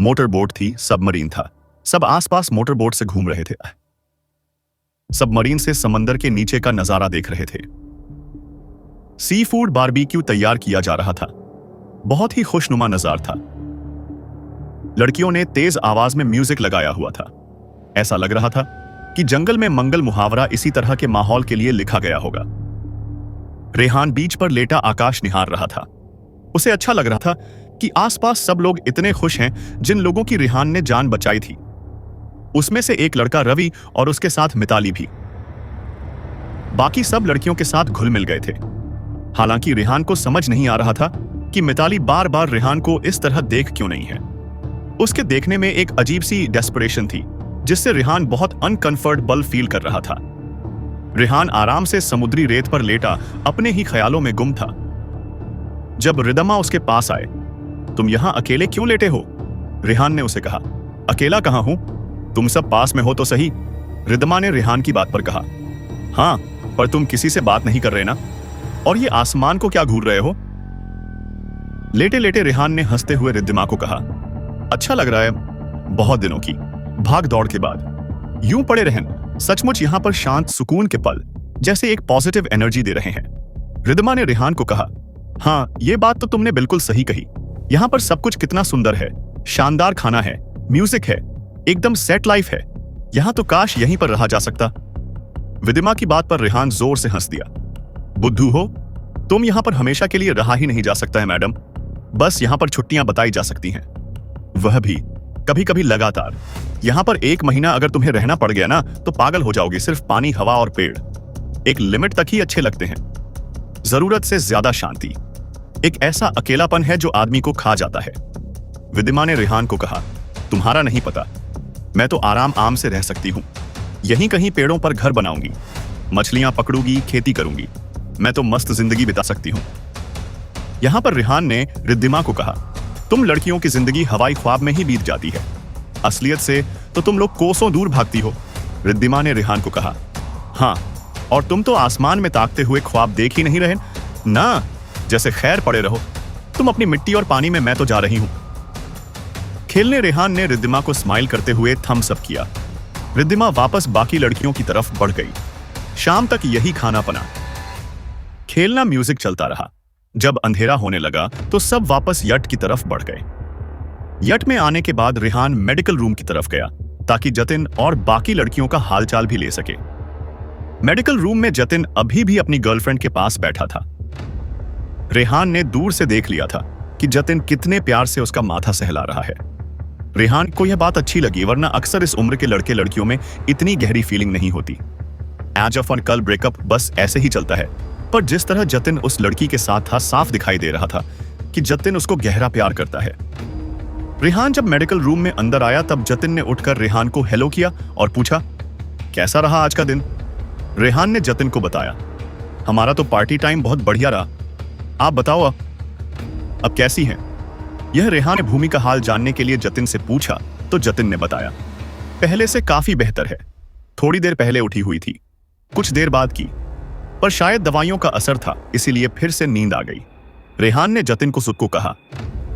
मोटर बोट थी, सबमरीन था। सब आसपास मोटर बोट से घूम रहे थे। सबमरीन से समंदर के नीचे का नजारा देख रहे थे। सी फूड बारबेक्यू तैयार किया जा रहा था। बहुत ही खुशनुमा नजारा था। लड़कियों ने तेज आवाज में म्यूजिक लगाया हुआ था। ऐसा लग रहा था कि जंगल में मंगल मुहावरा इसी तरह के माहौल के लिए लिखा गया होगा। रेहान बीच पर लेटा आकाश निहार रहा था। उसे अच्छा लग रहा था कि आसपास सब लोग इतने खुश हैं जिन लोगों की रेहान ने जान बचाई थी। उसमें से एक लड़का रवि और उसके साथ मिताली भी। बाकी सब लड़कियों के साथ घुल मिल गए थे। हालांकि रेहान को समझ नहीं आ रहा था कि मिताली बार बार रेहान को इस तरह देख क्यों नहीं है। उसके देखने में एक अजीब सी डेस्परेशन थी जिससे रेहान बहुत अनकंफर्टेबल फील कर रहा था। रेहान आराम से समुद्री रेत पर लेटा अपने ही ख्यालों में गुम था। जब रिदमा उसके पास आए, तुम यहां अकेले क्यों लेटे हो? रेहान ने उसे कहा। अकेला कहां हूं? तुम सब पास में हो तो सही। रिदमा ने रेहान की बात पर कहा। हां, पर तुम किसी से बात नहीं कर रहे ना? और ये आसमान को क्या घूर रहे हो? लेटे लेटे रेहान ने हंसते हुए रिद्धिमा को कहा, अच्छा लग रहा है, बहुत दिनों की भाग दौड़ के बाद यूं पड़े रहन सचमुच यहां पर शांत सुकून के पल जैसे एक पॉजिटिव एनर्जी दे रहे हैं। रिद्धिमा ने रेहान को कहा, हाँ ये बात तो तुमने बिल्कुल सही कही। यहां पर सब कुछ कितना सुंदर है, शानदार खाना है, म्यूजिक है, एकदम सेट लाइफ है। यहां तो काश यहीं पर रहा जा सकता। रिद्धिमा की बात पर रेहान जोर से हंस दिया। बुद्धू हो तुम, यहां पर हमेशा के लिए रहा ही नहीं जा सकता है मैडम, बस यहां पर छुट्टियां बताई जा सकती हैं, वह भी कभी कभी लगातार। यहां पर 1 महीना अगर तुम्हें रहना पड़ गया ना तो पागल हो जाओगी। सिर्फ पानी, हवा और पेड़ एक लिमिट तक ही अच्छे लगते हैं। जरूरत से ज्यादा शांति, एक ऐसा अकेलापन है जो आदमी को खा जाता है। विदिमा ने रेहान को कहा, तुम्हारा नहीं पता, मैं तो आराम से रह सकती हूं। यहीं कहीं पेड़ों पर घर बनाऊंगी, मछलियां पकड़ूंगी, खेती करूंगी। मैं तो मस्त जिंदगी बिता सकती हूं। यहां पर रेहान ने रिद्धिमा को कहा, तुम लड़कियों की जिंदगी हवाई ख्वाब में ही बीत जाती है, असलियत से तो तुम लोग कोसों दूर भागती हो। रिद्धिमा ने रेहान को कहा, हाँ, और तुम तो आसमान में ताकते हुए ख्वाब देख ही नहीं रहे ना, जैसे खैर पड़े रहो। तुम अपनी मिट्टी और पानी में, मैं तो जा रही हूं। खेलने रेहान ने रिद्धिमा को स्माइल करते हुए थम्स अप किया। रिद्धिमा वापस बाकी लड़कियों की तरफ बढ़ गई। शाम तक यही खाना पना, खेलना, म्यूजिक चलता रहा। जब अंधेरा होने लगा तो सब वापस यट की तरफ बढ़ गए। यट में आने के बाद रेहान मेडिकल रूम की तरफ गया ताकि जतिन और बाकी लड़कियों का हालचाल भी ले सके। मेडिकल रूम में जतिन अभी भी अपनी गर्लफ्रेंड के पास बैठा था। रेहान ने दूर से देख लिया था कि जतिन कितने प्यार से उसका माथा सहला रहा है। रेहान को यह बात अच्छी लगी, वरना अक्सर इस उम्र के लड़के लड़कियों में इतनी गहरी फीलिंग नहीं होती। आज ऑफ कल ब्रेकअप बस ऐसे ही चलता है। पर जिस तरह जतिन उस लड़की के साथ था, साफ दिखाई दे रहा था कि जतिन उसको गहरा प्यार करता है। रेहान जब मेडिकल रूम में अंदर आया तब जतिन ने उठकर रेहान को हेलो किया और पूछा, कैसा रहा आज का दिन? रेहान ने जतिन को बताया, हमारा तो पार्टी टाइम बहुत बढ़िया रहा। आप बताओ अब कैसी हैं? यह रेहान ने भूमि का हाल जानने के लिए जतिन से पूछा तो जतिन ने बताया, पहले से काफी बेहतर है। थोड़ी देर पहले उठी हुई थी, कुछ देर बाद की, पर शायद दवाइयों का असर था, इसीलिए फिर से नींद आ गई। रेहान ने जतिन को सुख को कहा,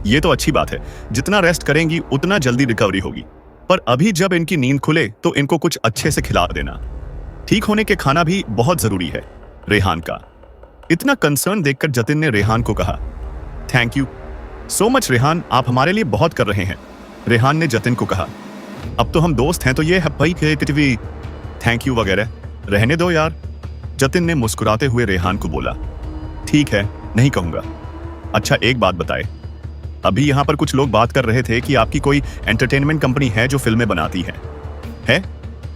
यह तो अच्छी बात है, जितना रेस्ट करेंगी उतना जल्दी रिकवरी होगी, पर अभी जब इनकी नींद खुले तो इनको कुछ अच्छे से खिला देना। ठीक होने के खाना भी बहुत जरूरी है। रेहान का इतना कंसर्न देखकर जतिन ने रेहान को कहा, thank you so much Rehan, आप हमारे लिए बहुत कर रहे हैं। रेहान ने जतिन को कहा, अब तो हम दोस्त हैं तो ये है भाई के थैंक यू वगैरह रहने दो यार। जतिन ने मुस्कुराते हुए रेहान को बोला, ठीक है, नहीं कहूंगा। अच्छा एक बात बताए, अभी यहां पर कुछ लोग बात कर रहे थे कि आपकी कोई एंटरटेनमेंट कंपनी है जो फिल्में बनाती है?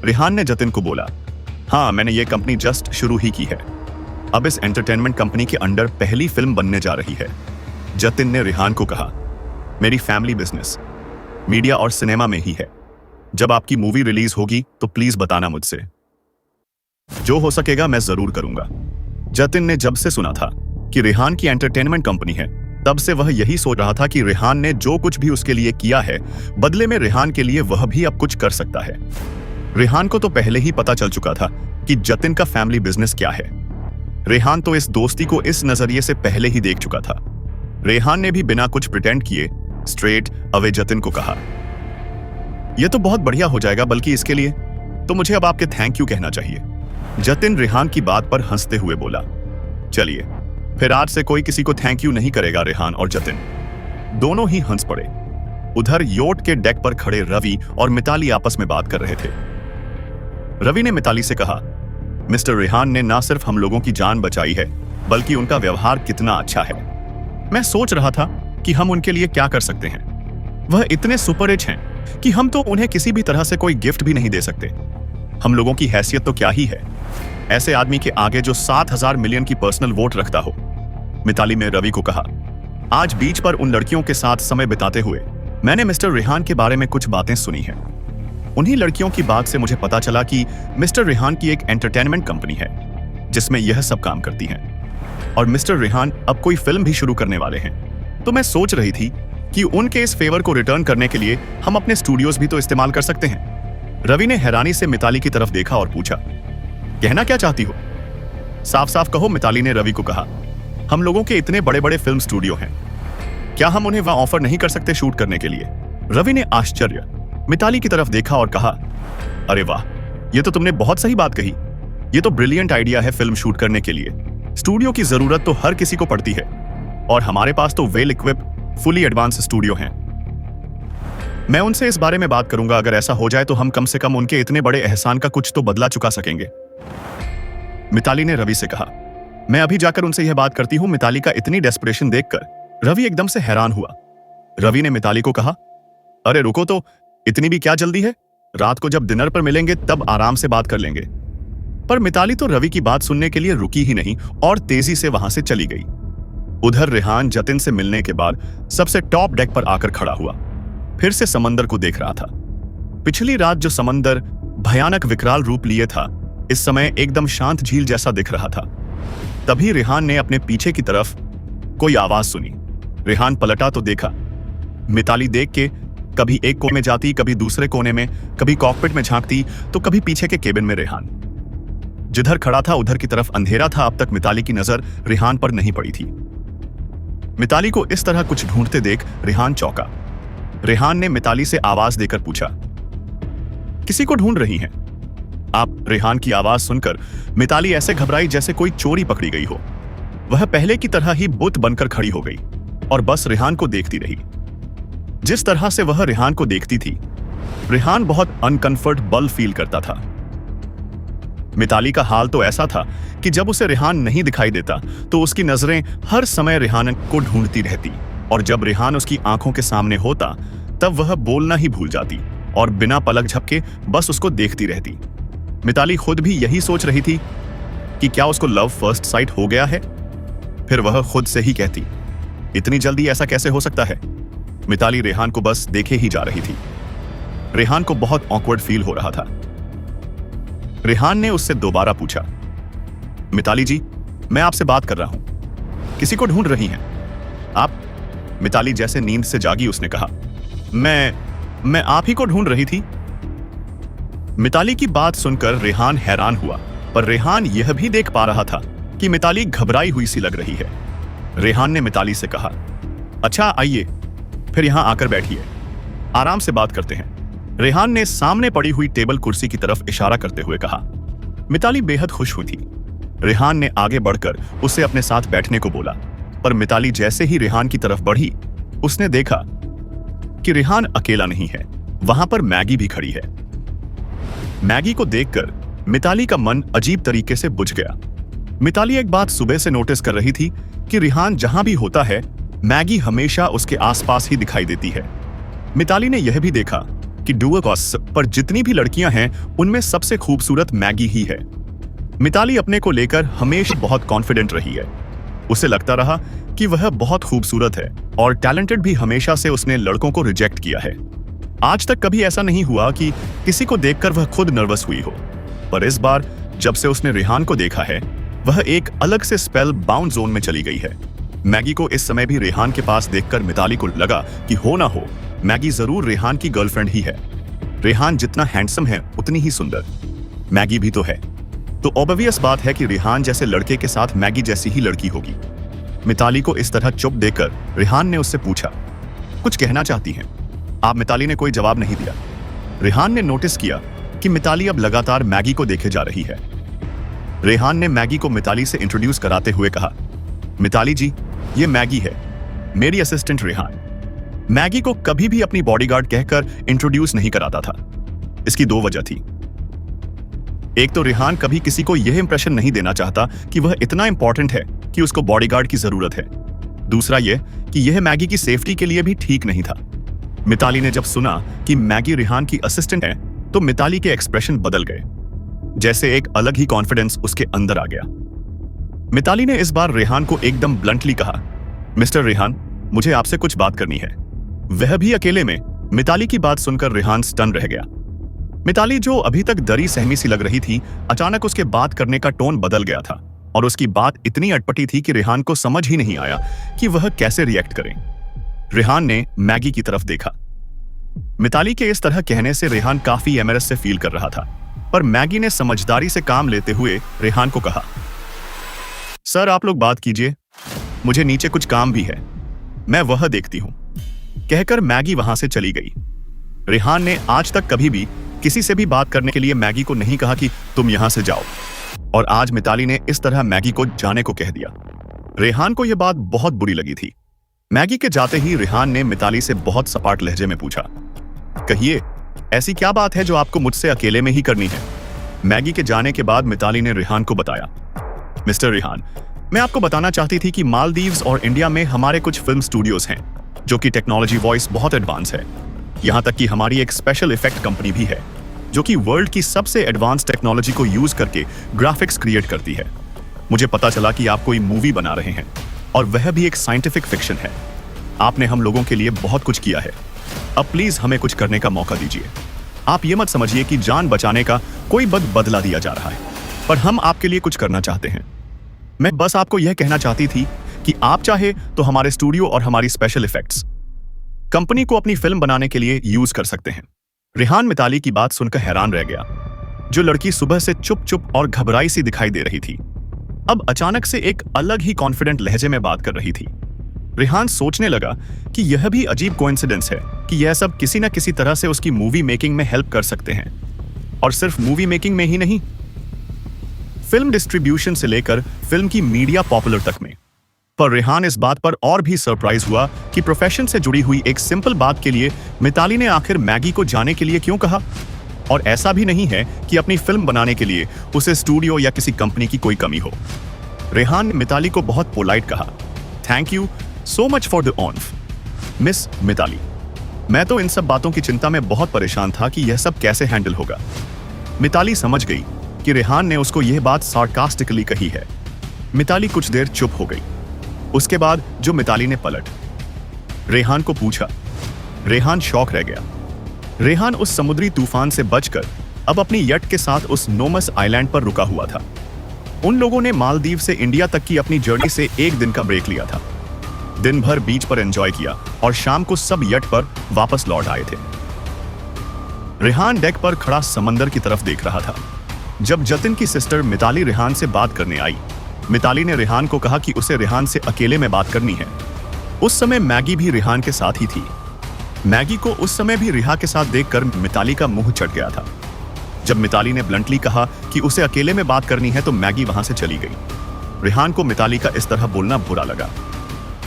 रेहान ने जतिन को बोला, हाँ, मैंने ये कंपनी जस्ट शुरू ही की है। अब इस एंटरटेनमेंट कंपनी के अंडर पहली फिल्म बनने जा रही है। जतिन ने रेहान को कहा, मेरी फैमिली बिजनेस मीडिया और सिनेमा में ही है। जब आपकी मूवी रिलीज होगी तो प्लीज बताना मुझसे, जो हो सकेगा मैं जरूर करूंगा। जतिन ने जब से सुना था कि रेहान की एंटरटेनमेंट कंपनी है, तब से वह यही सोच रहा था कि रेहान ने जो कुछ भी उसके लिए किया है, बदले में रेहान के लिए वह भी अब कुछ कर सकता है। रेहान को तो पहले ही पता चल चुका था कि जतिन का फैमिली बिजनेस क्या है। रेहान तो इस दोस्ती को इस नजरिए से पहले ही देख चुका था। रेहान ने भी बिना कुछ प्रिटेंड किए स्ट्रेट अवे जतिन को कहा, यह तो बहुत बढ़िया हो जाएगा, बल्कि इसके लिए तो मुझे अब आपके थैंक यू कहना चाहिए। जतिन रेहान की बात पर हंसते हुए बोला, चलिए फिर आज से कोई किसी को थैंक यू नहीं करेगा। रेहान और जतिन दोनों ही हंस पड़े। उधर योट के डेक पर खड़े रवि और मिताली आपस में बात कर रहे थे। रवि ने मिताली से कहा, मिस्टर रेहान ने ना सिर्फ हम लोगों की जान बचाई है, बल्कि उनका व्यवहार कितना अच्छा है। मैं सोच रहा था कि हम उनके लिए क्या कर सकते हैं। वह इतने सुपर रिच हैं कि हम तो उन्हें किसी भी तरह से कोई गिफ्ट भी नहीं दे सकते। हम लोगों की हैसियत तो क्या ही है, ऐसे आदमी के आगे जो 7,000 मिलियन की पर्सनल वोट रखता हो। मिताली ने रवि को कहा, आज बीच पर उन लड़कियों के साथ समय बिताते हुए मैंने मिस्टर रेहान के बारे में कुछ बातें सुनी हैं। उन्हीं लड़कियों की बात से मुझे पता चला कि मिस्टर रेहान की एक एंटरटेनमेंट कंपनी है जिसमें यह सब काम करती हैं, और मिस्टर रेहान अब कोई फिल्म भी शुरू करने वाले हैं। तो मैं सोच रही थी कि उनके इस फेवर को रिटर्न करने के लिए हम अपने स्टूडियोज भी तो इस्तेमाल कर सकते हैं। रवि ने हैरानी से मिताली की तरफ देखा और पूछा, कहना क्या चाहती हो? साफ साफ कहो, मिताली ने रवि को कहा। हम लोगों के इतने बड़े बड़े फिल्म स्टूडियो हैं, क्या हम उन्हें वहां ऑफर नहीं कर सकते शूट करने के लिए? रवि ने आश्चर्य मिताली की तरफ देखा और कहा, अरे वाह, ये तो तुमने बहुत सही बात कही। ये तो ब्रिलियंट आइडिया है फिल्म शूट करने के लिए। स्टूडियो की जरूरत तो हर किसी को पड़ती है, और हमारे पास तो well equipped fully advance studio हैं। मैं उनसे इस बारे में बात करूंगा। अगर ऐसा हो जाए तो हम कम से कम उनके इतने बड़े एहसान का कुछ तो बदला चुका सकेंगे। मिताली ने रवि से कहा, मैं अभी जाकर उनसे यह बात करती हूं। मिताली का इतनी डेस्परेशन देखकर रवि एकदम से हैरान हुआ। रवि ने मिताली को कहा, अरे रुको तो, इतनी भी क्या जल्दी है? रात को जब डिनर पर मिलेंगे तब आराम से बात कर लेंगे। पर मिताली तो रवि की बात सुनने के लिए रुकी ही नहीं और तेजी से वहां से चली गई। उधर रेहान जतिन से मिलने के बाद सबसे टॉप डेक पर आकर खड़ा हुआ, फिर से समंदर को देख रहा था। पिछली रात जो समंदर भयानक विकराल रूप लिए था, इस समय एकदम शांत झील जैसा दिख रहा था। तभी रेहान ने अपने पीछे की तरफ कोई आवाज सुनी। रेहान पलटा तो देखा मिताली देख के कभी एक कोने में जाती, कभी दूसरे कोने में, कभी कॉकपिट में झांकती, तो कभी पीछे के केबिन में। रेहान जिधर खड़ा था उधर की तरफ अंधेरा था। अब तक मिताली की नजर रेहान पर नहीं पड़ी थी। मिताली को इस तरह कुछ ढूंढते देख रेहान चौंका। रेहान ने मिताली से आवाज देकर पूछा, किसी को ढूंढ रही हैं आप? रेहान की आवाज सुनकर मिताली ऐसे घबराई जैसे कोई चोरी पकड़ी गई हो। वह पहले की तरह ही बुत बनकर खड़ी हो गई और बस रेहान को देखती रही। जिस तरह से वह रेहान को देखती थी, रेहान बहुत अनकंफर्टेबल फील करता था। मिताली का हाल तो ऐसा था कि जब उसे रेहान नहीं दिखाई देता तो उसकी नजरें हर समय रेहान को ढूंढती रहती, और जब रेहान उसकी आंखों के सामने होता तब वह बोलना ही भूल जाती और बिना पलक झपके बस उसको देखती रहती। मिताली खुद भी यही सोच रही थी कि क्या उसको लव फर्स्ट साइट हो गया है। फिर वह खुद से ही कहती, इतनी जल्दी ऐसा कैसे हो सकता है? मिताली रेहान को बस देखे ही जा रही थी। रेहान को बहुत ऑकवर्ड फील हो रहा था। रेहान ने उससे दोबारा पूछा, मिताली जी, मैं आपसे बात कर रहा हूं, किसी को ढूंढ रही हैं आप? मिताली जैसे नींद से जागी उसने कहा, मैं आप ही को ढूंढ रही थी। मिताली की बात सुनकर रेहान हैरान हुआ, पर रेहान यह भी देख पा रहा था कि मिताली घबराई हुई सी लग रही है। रेहान ने मिताली से कहा, अच्छा आइए, फिर यहां आकर बैठिए, आराम से बात करते हैं। रेहान ने सामने पड़ी हुई टेबल कुर्सी की तरफ इशारा करते हुए कहा। मिताली बेहद खुश हुई थी। रेहान ने आगे बढ़कर उसे अपने साथ बैठने को बोला, पर मिताली जैसे ही रेहान की तरफ बढ़ी, उसने देखा कि रेहान अकेला नहीं है, वहां पर मैगी भी खड़ी है। मैगी को देखकर मिताली का मन अजीब तरीके से बुझ गया। मिताली एक बात सुबह से नोटिस कर रही थी कि रेहान जहां भी होता है, मैगी हमेशा उसके आसपास ही दिखाई देती है। मिताली ने यह भी देखा कि डुअर्स पर जितनी भी लड़कियां हैं, उनमें सबसे खूबसूरत मैगी ही है। मिताली अपने को लेकर हमेशा बहुत कॉन्फिडेंट रही है। उसे लगता रहा कि वह बहुत खूबसूरत है और टैलेंटेड भी। हमेशा से उसने लड़कों को रिजेक्ट किया है। आज तक कभी ऐसा नहीं हुआ कि किसी को देखकर वह खुद नर्वस हुई हो, पर इस बार जब से उसने रेहान को देखा है, वह एक अलग से स्पेल बाउंड जोन में चली गई है। मैगी को इस समय भी रेहान के पास देखकर मिताली को लगा कि हो ना हो, मैगी जरूर रेहान की गर्लफ्रेंड ही है। रेहान जितना हैंडसम है, उतनी ही सुंदर मैगी भी तो है, तो ऑब्वियस बात है कि रेहान जैसे लड़के के साथ मैगी जैसी ही लड़की होगी। मिताली को इस तरह चुप देखकर रेहान ने उससे पूछा, कुछ कहना चाहती हैं आप? मिताली ने कोई जवाब नहीं दिया। रेहान ने नोटिस किया कि मिताली अब लगातार मैगी को देखे जा रही है। रेहान ने मैगी को मिताली से इंट्रोड्यूस कराते हुए कहा, मिताली जी, ये मैगी है, मेरी असिस्टेंट रेहान। मैगी को कभी भी अपनी बॉडीगार्ड कहकर इंट्रोड्यूस नहीं कराता था। इसकी दो वजह थी। एक तो रेहान कभी किसी को यह इंप्रेशन नहीं देना चाहता कि वह इतना इंपॉर्टेंट है कि उसको बॉडीगार्ड की जरूरत है। दूसरा यह कि यह मैगी की सेफ्टी के लिए भी ठीक नहीं था। मिताली ने जब सुना कि मैगी रेहान की असिस्टेंट है, तो मिताली के एक्सप्रेशन बदल गए, जैसे एक अलग ही कॉन्फिडेंस उसके अंदर आ गया। मिताली ने इस बार रेहान को एकदम ब्लंटली कहा, मिस्टर रेहान, मुझे आपसे कुछ बात करनी है। वह भी अकेले में। मिताली की बात सुनकर रेहान स्टन रह गया। मिताली, जो अभी तक डरी सहमी सी लग रही थी, अचानक उसके बात करने का टोन बदल गया था और उसकी बात इतनी अटपटी थी कि रेहान को समझ ही नहीं आया कि वह कैसे रिएक्ट करे। रेहान ने मैगी की तरफ देखा। मिताली के इस तरह कहने से रेहान काफी एम्बैरेस से फील कर रहा था, पर मैगी ने समझदारी से काम लेते हुए रेहान को कहा, सर आप लोग बात कीजिए, मुझे नीचे कुछ काम भी है, मैं वह देखती हूं। कहकर मैगी वहां से चली गई। रेहान ने आज तक कभी भी किसी से भी बात करने के लिए मैगी को नहीं कहा कि तुम यहां से जाओ, और आज मिताली ने इस तरह मैगी को जाने को कह दिया। रेहान को यह बात बहुत बुरी लगी थी। मैगी के जाते ही रेहान ने मिताली से बहुत सपाट लहजे में पूछा, कहिए, ऐसी क्या बात है जो आपको मुझसे अकेले में ही करनी है? मैगी के जाने के बाद मिताली ने रेहान को बताया, मिस्टर रेहान, मैं आपको बताना चाहती थी कि मालदीव्स और इंडिया में हमारे कुछ फिल्म स्टूडियोज हैं जो कि टेक्नोलॉजी वॉइस बहुत एडवांस है। यहां तक कि हमारी एक स्पेशल इफेक्ट कंपनी भी है जो कि वर्ल्ड की सबसे एडवांस टेक्नोलॉजी को यूज करके ग्राफिक्स क्रिएट करती है। मुझे पता चला कि आप कोई मूवी बना रहे हैं, और वह भी एक साइंटिफिक फिक्शन है। आपने हम लोगों के लिए बहुत कुछ किया है, अब प्लीज हमें कुछ करने का मौका दीजिए। आप ये मत समझिए कि जान बचाने का कोई बदला दिया जा रहा है, पर हम आपके लिए कुछ करना चाहते हैं। मैं बस आपको यह कहना चाहती थी कि आप चाहे तो हमारे स्टूडियो और हमारी स्पेशल इफेक्ट्स कंपनी को अपनी फिल्म बनाने के लिए यूज कर सकते हैं। रेहान मिताली की बात सुनकर हैरान रह गया। जो लड़की सुबह से चुप चुप और घबराई सी दिखाई दे रही थी, अब अचानक से एक अलग ही कॉन्फिडेंट लहजे में बात कर रही थी। रेहान सोचने लगा कि यह भी अजीब कोइंसिडेंस है कि यह सब किसी न किसी तरह से उसकी मूवी मेकिंग में हेल्प कर सकते हैं, और सिर्फ मूवी मेकिंग में ही नहीं, फिल्म डिस्ट्रीब्यूशन से लेकर फिल्म की मीडिया पॉपुलर तक में। पर रेहान इस बात पर और भी सरप्राइज हुआ कि प्रोफेशन से जुड़ी हुई एक सिंपल बात के लिए मिताली ने आखिर मैगी को जाने के लिए क्यों कहा। और ऐसा भी नहीं है कि अपनी फिल्म बनाने के लिए उसे स्टूडियो या किसी कंपनी की कोई कमी हो। रेहान ने मिताली को बहुत पोलाइट कहा, thank you so much for the honour Miss Mitali. मैं तो इन सब बातों की चिंता में बहुत परेशान था कि यह सब कैसे हैंडल होगा। मिताली समझ गई कि रेहान ने उसको यह बात सार्कास्टिकली कही है। मिताली कुछ देर चुप हो गई। उसके बाद जो मिताली ने पलट रेहान को पूछा, रेहान शॉक रह गया। रेहान उस समुद्री तूफान से बचकर अब अपनी यट के साथ उस नोमस आइलैंड पर रुका हुआ था। उन लोगों ने मालदीव से इंडिया तक की अपनी जर्नी से एक दिन का ब्रेक लिया था। दिन भर बीच पर एंजॉय किया और शाम को सब यट पर वापस लौट आए थे। रेहान डेक पर खड़ा समंदर की तरफ देख रहा था। जब जतिन की सिस्टर मिताली रेहान से बात करने आई, मिताली ने रेहान को कहा कि उसे रेहान से अकेले में बात करनी है। उस समय मैगी भी रेहान के साथ ही थी। मैगी को उस समय भी रिहा के साथ देखकर मिताली का मुंह चढ़ गया था। जब मिताली ने ब्लंटली कहा कि उसे अकेले में बात करनी है तो मैगी वहां से चली गई। रेहान को मिताली का इस तरह बोलना बुरा लगा।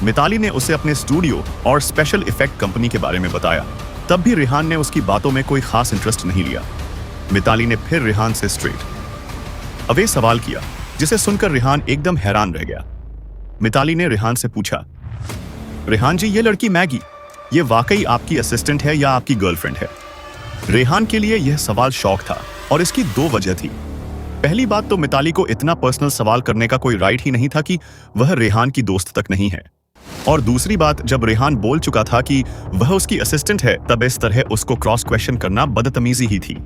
मिताली ने उसे अपने स्टूडियो और स्पेशल इफेक्ट कंपनी के बारे में बताया। तब भी रेहान ने उसकी बातों में कोई खास इंटरेस्ट नहीं लिया। मिताली ने फिर रेहान से स्ट्रेट अवे सवाल किया, जिसे सुनकर रेहान एकदम हैरान रह गया। मिताली ने रेहान से पूछा, रेहान जी, ये लड़की मैगी, ये वाकई आपकी असिस्टेंट है या आपकी गर्लफ्रेंड है? रेहान के लिए यह सवाल शॉक था और इसकी दो वजह थी। पहली बात तो मिताली को इतना पर्सनल सवाल करने का कोई राइट ही नहीं था कि वह रेहान की दोस्त तक नहीं है। और दूसरी बात, जब रेहान बोल चुका था कि वह उसकी असिस्टेंट है, तब इस तरह उसको क्रॉस क्वेश्चन करना बदतमीजी ही थी।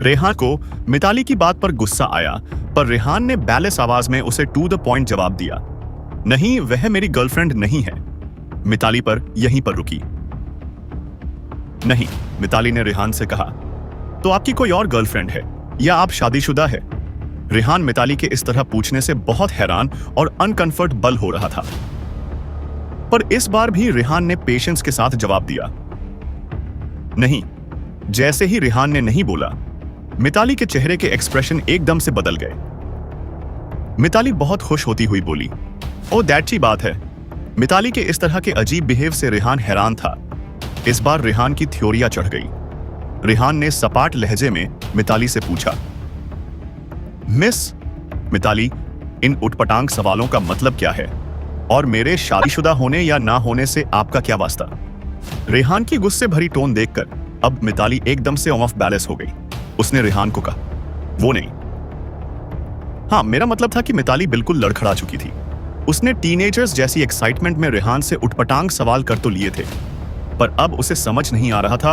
रेहान को मिताली की बात पर गुस्सा आया, पर रेहान ने बैलेंस आवाज में उसे टू द पॉइंट जवाब दिया, नहीं, वह मेरी गर्लफ्रेंड नहीं है। मिताली पर यहीं पर रुकी। नहीं, मिताली ने रेहान से कहा, तो आपकी कोई और गर्लफ्रेंड है या आप शादीशुदा है? रेहान मिताली के इस तरह पूछने से बहुत हैरान और अनकंफर्टेबल हो रहा था। पर इस बार भी रेहान ने पेशेंस के साथ जवाब दिया, नहीं। जैसे ही रेहान ने नहीं बोला, मिताली के चेहरे के एक्सप्रेशन एकदम से बदल गए। मिताली बहुत खुश होती हुई बोली, ओ दैट ची बात है। मिताली के इस तरह के अजीब बिहेव से रेहान हैरान था। इस बार रेहान की थ्योरियां चढ़ गई। रेहान ने सपाट लहजे में मिताली से पूछा, मिस मिताली, इन उटपटांग सवालों का मतलब क्या है? और मेरे शादीशुदा होने या ना होने से आपका क्या वास्ता? रेहान की गुस्से भरी टोन देखकर अब मिताली एकदम से ऑफ बैलेंस हो गई। उसने रेहान को कहा, वो नहीं। हाँ, मेरा मतलब था कि मिताली बिल्कुल लड़खड़ा चुकी थी। उसने टीनेजर्स जैसी एक्साइटमेंट में रेहान से उटपटांग सवाल कर तो लिए थे, पर अब उसे समझ नहीं आ रहा था